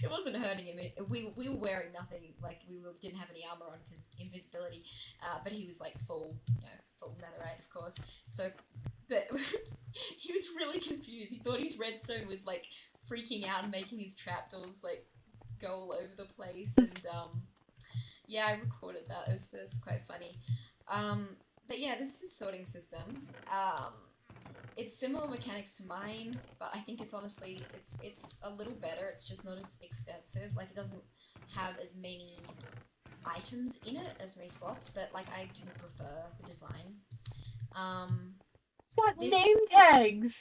It wasn't hurting him. We were wearing nothing. Like didn't have any armor on because invisibility. But he was like full netherite, of course. So, but he was really confused. He thought his redstone was like freaking out and making his trapdoors like go all over the place. And yeah, I recorded that. It was quite funny. But yeah, this is a sorting system. It's similar mechanics to mine, but I think it's honestly, it's a little better. It's just not as extensive. Like, it doesn't have as many items in it, as many slots, but like, I do prefer the design. What name tags?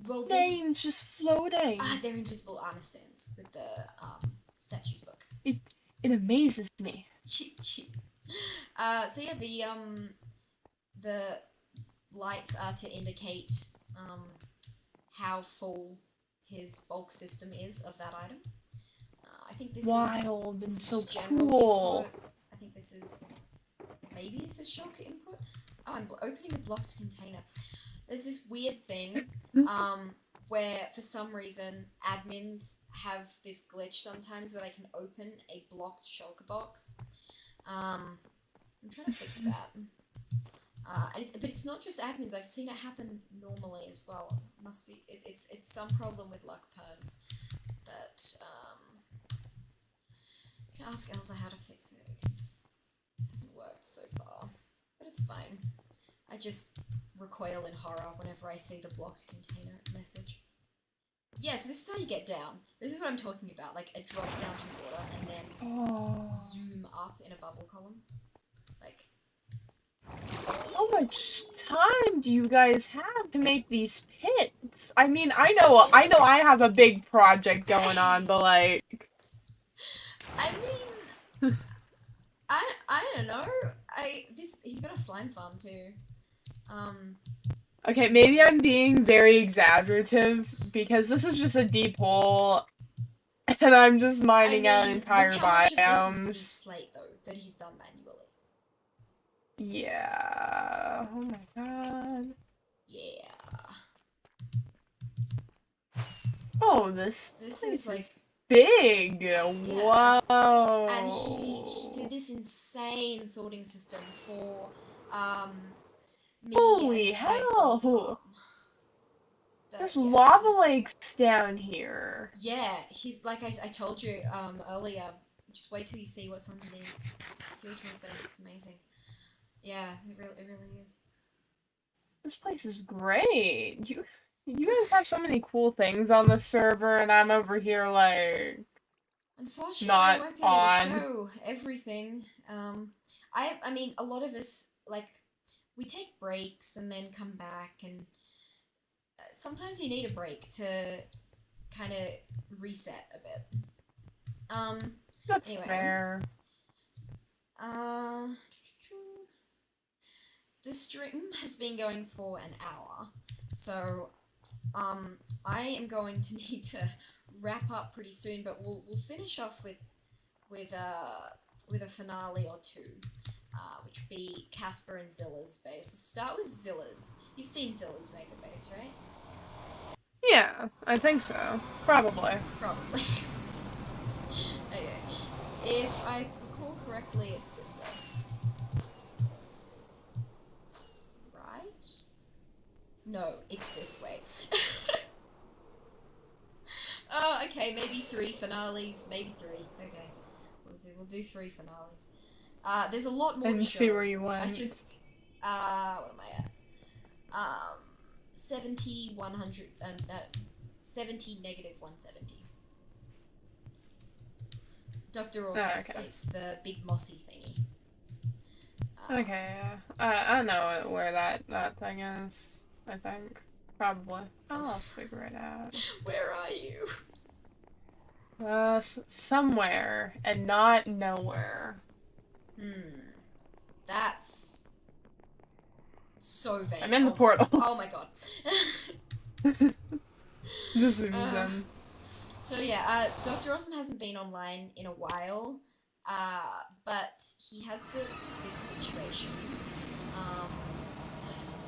Well, names just floating. They're invisible armor stands with the statues book. It amazes me. So yeah, the lights are to indicate how full his bulk system is of that item. I think this wild and is so general cool. input. I think this is maybe this is shulker input. Oh, I'm opening a blocked container. There's this weird thing where for some reason admins have this glitch sometimes where they can open a blocked shulker box. I'm trying to fix that. But it's not just admins. I've seen it happen normally as well. Must be it's some problem with luck perms. But I can ask Elsa how to fix it because it hasn't worked so far. But it's fine. I just recoil in horror whenever I see the blocked container message. Yeah, so this is how you get down. This is what I'm talking about. Like a drop down to water and then zoom up in a bubble column. Like. How much time do you guys have to make these pits? I mean, I know I have a big project going on, but like. I mean, I don't know. He's got a slime farm too. Okay, maybe I'm being very exaggerative because this is just a deep hole, and I'm just mining out entire look how much biomes. Of this is deep slate though that he's done manually. Yeah. Oh my god. Yeah. Oh, this is like big. Yeah. Whoa. And he did this insane sorting system for me Holy and Ty's hell. farm. There's lava lakes down here. Yeah, he's like I told you earlier. Just wait till you see what's underneath. Future space, it's amazing. Yeah, it really is. This place is great. You guys have so many cool things on the server, and I'm over here like. Unfortunately, not I won't be able to show everything. I mean, a lot of us like we take breaks and then come back, and sometimes you need a break to kind of reset a bit. That's anyway, fair. The stream has been going for an hour, so I am going to need to wrap up pretty soon, but we'll finish off with a finale or two, which would be Casper and Zilla's base. We'll start with Zilla's. You've seen Zilla's mega base, right? Yeah, I think so. Probably. Probably. Okay. If I recall correctly, it's this way. Right? No, it's this way. Oh, okay, maybe 3 finales. Maybe 3. Okay. We'll do 3 finales. There's a lot more to show. See where you went. I just, what am I at? 70, 100, 70, negative 170. Dr. Awesome Space, the big mossy thingy. Okay, I know where that thing is, I think. Probably. I'll figure it out. Where are you? Somewhere, and not nowhere. That's so vague. I'm in the portal. Oh my god. Just zooms in. So yeah, Dr. Awesome hasn't been online in a while, but he has built this situation,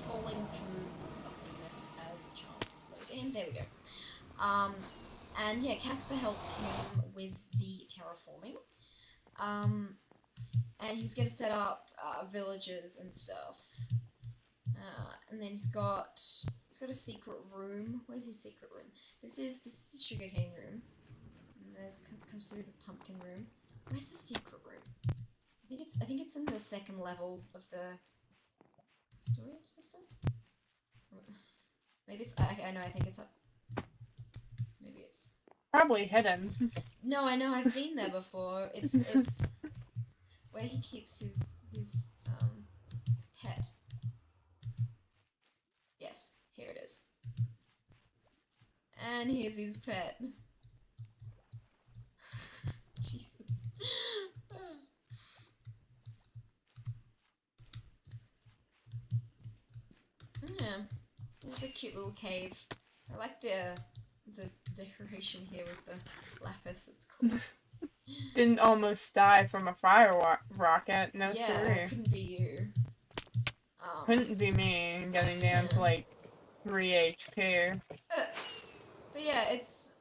falling through nothingness as the chants load in. There we go. And yeah, Casper helped him with the terraforming. And he was going to set up villages and stuff. And then he's got a secret room. Where's his secret room? This is the sugarcane room. And there's comes through the pumpkin room. Where's the secret room? I think it's in the 2nd level of the storage system. Maybe it's I know I think it's up. Maybe it's probably hidden. No, I know I've been there before. It's where he keeps his pet. Yes, here it is. And here's his pet. Jesus. Yeah, it's a cute little cave. I like the decoration here with the lapis. It's cool. Didn't almost die from a rocket. No Yeah, siree. couldn't be you. Couldn't be me getting down to like 3 HP. But yeah, it's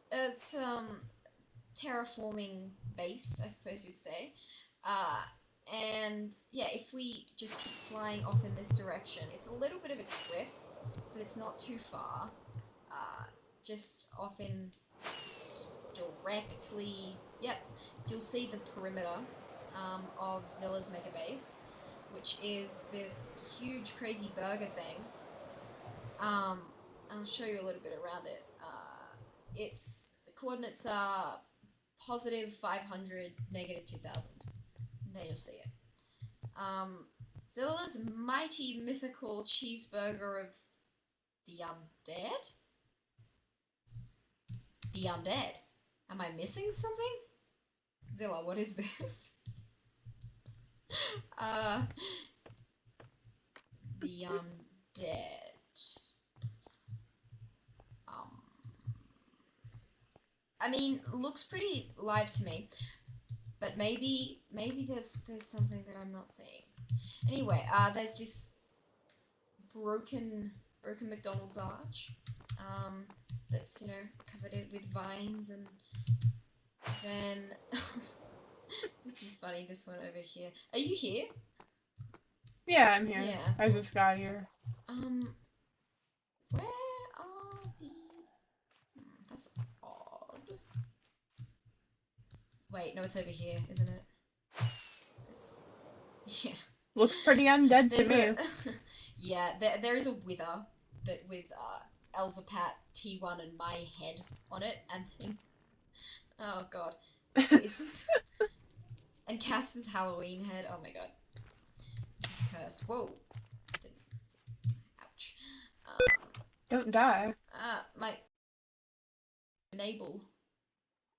terraforming based, I suppose you'd say. And yeah, if we just keep flying off in this direction, it's a little bit of a trip, but it's not too far. Just off in, just directly, yep, you'll see the perimeter of Zilla's mega base, which is this huge crazy burger thing. I'll show you a little bit around it. The coordinates are positive 500, negative 2000. And there you'll see it. Zilla's mighty mythical cheeseburger of the undead? The undead. Am I missing something? Zilla, what is this? The undead. I mean, looks pretty live to me, but maybe there's something that I'm not seeing. Anyway, there's this broken McDonald's arch, that's, covered it with vines, and then this is funny, this one over here. Are you here? Yeah, I'm here. Yeah. I just got here. Where are the... that's odd. Wait, no, it's over here, isn't it? It's... yeah. Looks pretty undead to me. Yeah, there is a wither, but with Elzapat, T1, and my head on it, and then... oh god. What is this? And Casper's Halloween head. Oh my god. This is cursed. Whoa. Ouch. Don't die. My... enable.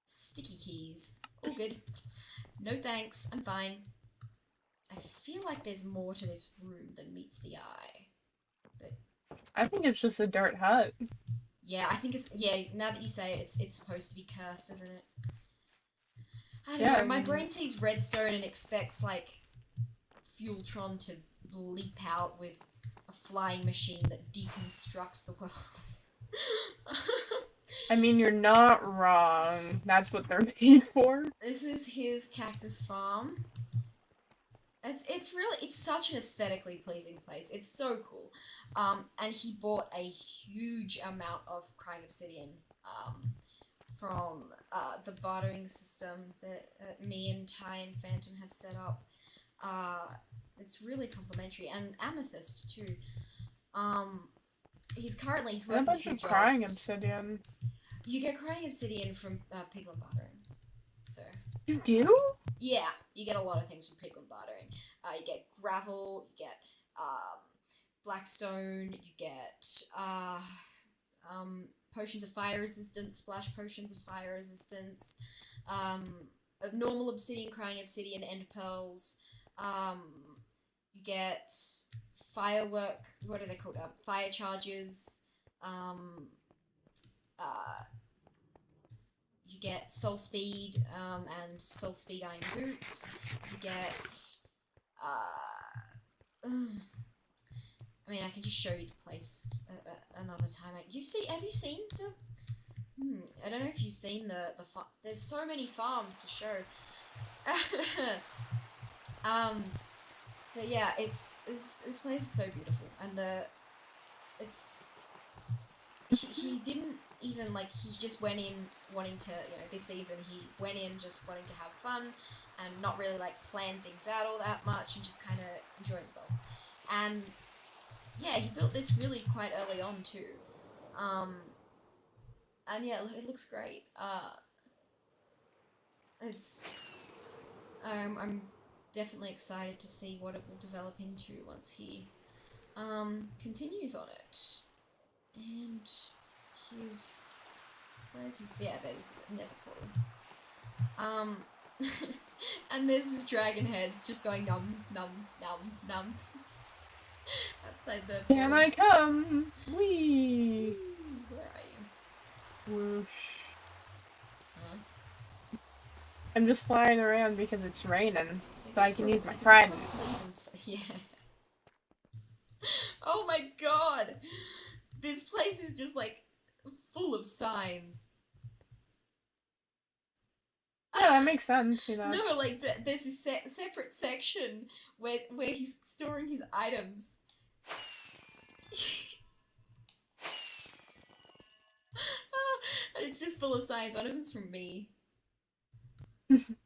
Sticky keys. All good. No thanks, I'm fine. I feel like there's more to this room than meets the eye. But I think it's just a dirt hut. yeah, I think it's... yeah, now that you say it, it's supposed to be cursed, isn't it? I don't know, my brain sees redstone and expects, like, Fueltron to leap out with a flying machine that deconstructs the world. I mean, you're not wrong. That's what they're made for. This is his cactus farm. It's such an aesthetically pleasing place. It's so cool. And he bought a huge amount of crying obsidian from the bartering system that me and Ty and Phantom have set up. It's really complimentary, and amethyst too. He's working 2 jobs. A bunch of crying obsidian. You get crying obsidian from piglin bartering. So. You do? Yeah, you get a lot of things from piglin bartering. You get gravel, you get blackstone, you get potions of fire resistance, splash potions of fire resistance, normal obsidian, crying obsidian, end pearls. You get firework. What are they called? Fire charges. You get soul speed and soul speed iron boots. You get I mean, I can just show you the place another time. Have you seen the? I don't know if you've seen the there's so many farms to show. But yeah, this place is so beautiful, and he didn't even, like, he just went in wanting to, this season he went in just wanting to have fun and not really like plan things out all that much and just kind of enjoy himself. And yeah, he built this really quite early on too. And yeah, it looks great. I'm definitely excited to see what it will develop into once he continues on it. And where's his, yeah, there's the nether portal. And there's just dragon heads just going num num num num outside the portal. Can I come? Whee! Where are you? Whoosh. Huh? I'm just flying around because it's raining, so I can use my I think trident. yeah. Oh my god! This place is just like full of signs. Yeah, that makes sense, you know. No, like there's this separate section where he's storing his items. And it's just full of signs. One of them's from me.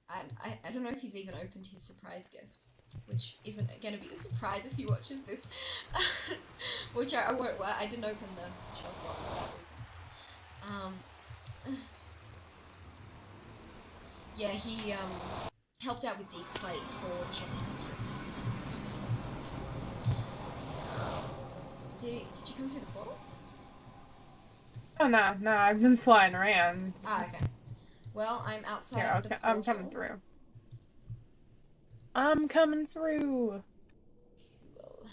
I don't know if he's even opened his surprise gift, which isn't going to be a surprise if he watches this. Which I won't. Well, I didn't open the shop box for that reason. Yeah, he helped out with Deep Slate for the shopping district. Did you come through the portal? Oh no, I've been flying around. Ah, okay. Well, I'm outside Here, the portal. I'm coming through. I'm coming through. Cool.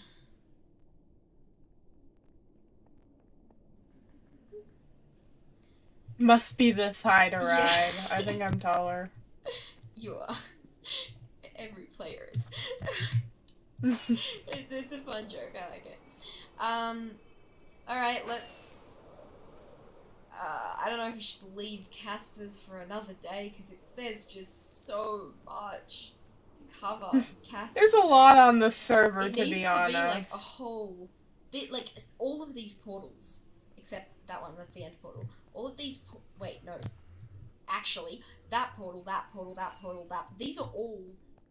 Must be this high to ride. Yeah. I think I'm taller. You are. Every player is. It's a fun joke. I like it. Alright, let's. I don't know if we should leave Casper's for another day because there's just so much to cover. Casper's There's a lot on the server, to be honest. It needs to be like a whole bit, like all of these portals, except that one. That's the end portal. All of these. Wait, no. Actually, that portal, that portal, that portal, that. These are all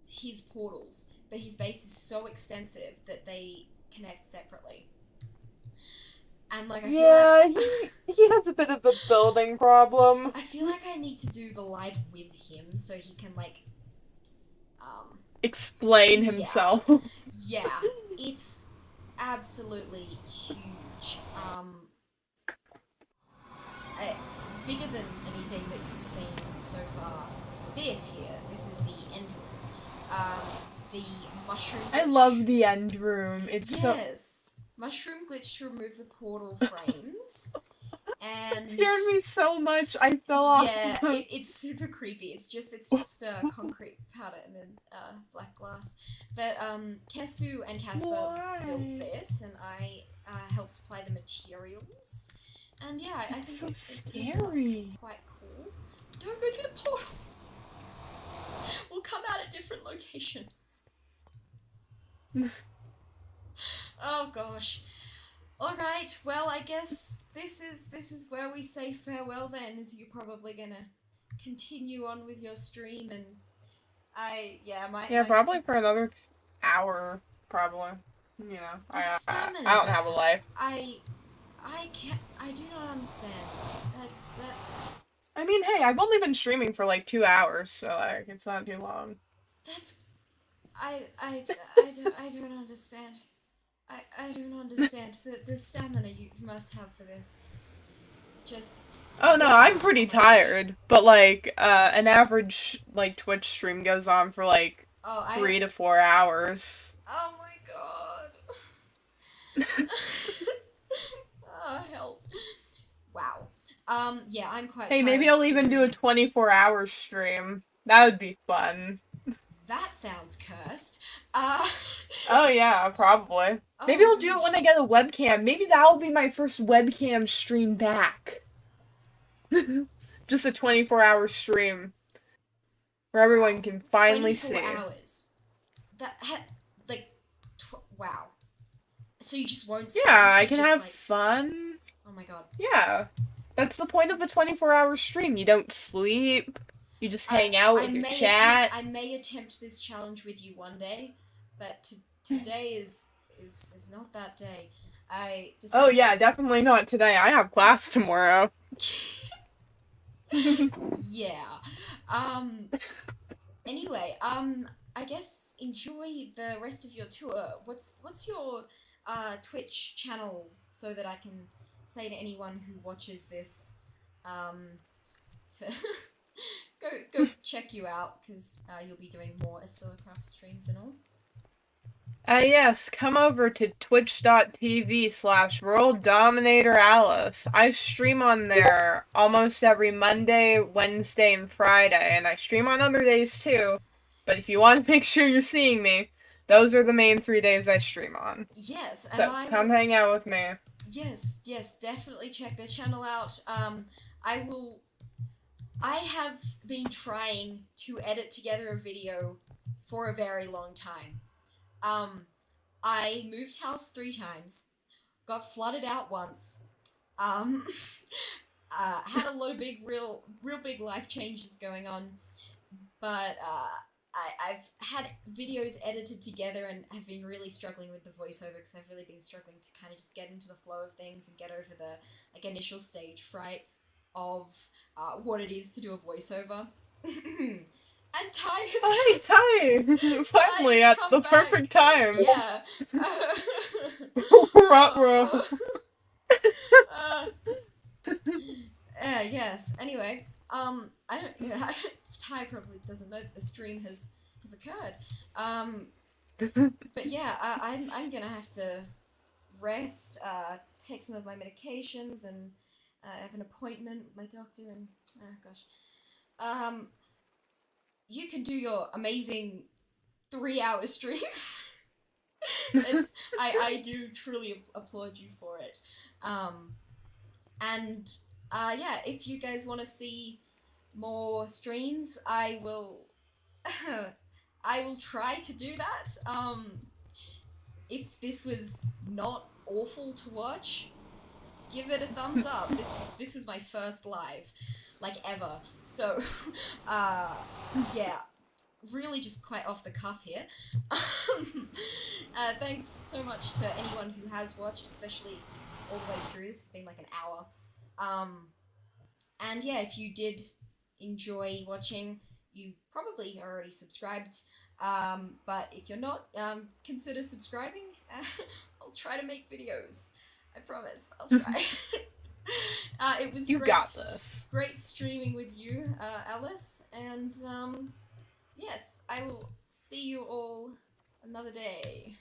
his portals, but his base is so extensive that they connect separately. And like, I feel like he has a bit of a building problem. I feel like I need to do the live with him so he can like explain himself. Yeah, it's absolutely huge. Bigger than anything that you've seen so far. This is the end room. The mushroom glitch. I love the end room. It's mushroom glitch to remove the portal frames. And it scared me so much. I fell off. Yeah, it's super creepy. It's just concrete powder and then black glass. But Kesu and Casper built this, and I helped supply the materials. And yeah, I think it's scary. Quite cool. Don't go through the portal. We'll come out at different locations. Oh gosh. Alright, well I guess this is where we say farewell then, as you're probably gonna continue on with your stream, and probably for another hour, probably. You know, I don't have a life. I do not understand. I mean, hey, I've only been streaming for like 2 hours, so like it's not too long. I don't understand. I don't understand the stamina you must have for this. Oh no, I'm pretty tired, but like an average like Twitch stream goes on for like 3 to 4 hours. Oh my god. Oh, help. Wow. Yeah, I'm quite tired. Hey, maybe I'll even do a 24-hour stream. That would be fun. That sounds cursed. Oh yeah, probably. Maybe I'll do it when I get a webcam. Maybe that'll be my first webcam stream back. Just a 24-hour stream where everyone can finally see. 24 hours. Wow. So you just won't sleep? Yeah, I can have fun. Oh my god. Yeah. That's the point of a 24-hour stream. You don't sleep. You just hang out with your chat. I may attempt this challenge with you one day, but today is not that day. Yeah, definitely not today. I have class tomorrow. Yeah. Anyway, I guess enjoy the rest of your tour. What's your Twitch channel so that I can say to anyone who watches this to go check you out, because you'll be doing more Astilocraft streams and all. Yes, come over to twitch.tv/WorldDominatorAlice. I stream on there almost every Monday, Wednesday, and Friday, and I stream on other days too. But if you want to make sure you're seeing me, those are the main 3 days I stream on. Yes, and So come hang out with me. Yes, definitely check the channel out. I have been trying to edit together a video for a very long time. I moved house 3 times, got flooded out once, had a lot of real big life changes going on, but I've had videos edited together and have been really struggling with the voiceover because I've really been struggling to kind of just get into the flow of things and get over the initial stage fright of what it is to do a voiceover. And Ty is hey, Ty! Finally, at the perfect time. Yeah. Ruh-roh. Yes. Anyway, I don't. Yeah, Ty probably doesn't know that the stream has occurred. But yeah, I'm gonna have to rest, take some of my medications, and have an appointment with my doctor. And gosh, you can do your amazing 3-hour stream. I do truly applaud you for it. And yeah, if you guys want to see more streams, I will I will try to do that. If this was not awful to watch, give it a thumbs up. This was my first live, like, ever. So yeah, really just quite off the cuff here. Thanks so much to anyone who has watched, especially all the way through. This has been like an hour. And yeah, if you did enjoy watching, you probably are already subscribed. But if you're not, consider subscribing. I'll try to make videos. I promise. I'll try. It was you great. Got this. It's great streaming with you, Alice. And yes, I will see you all another day.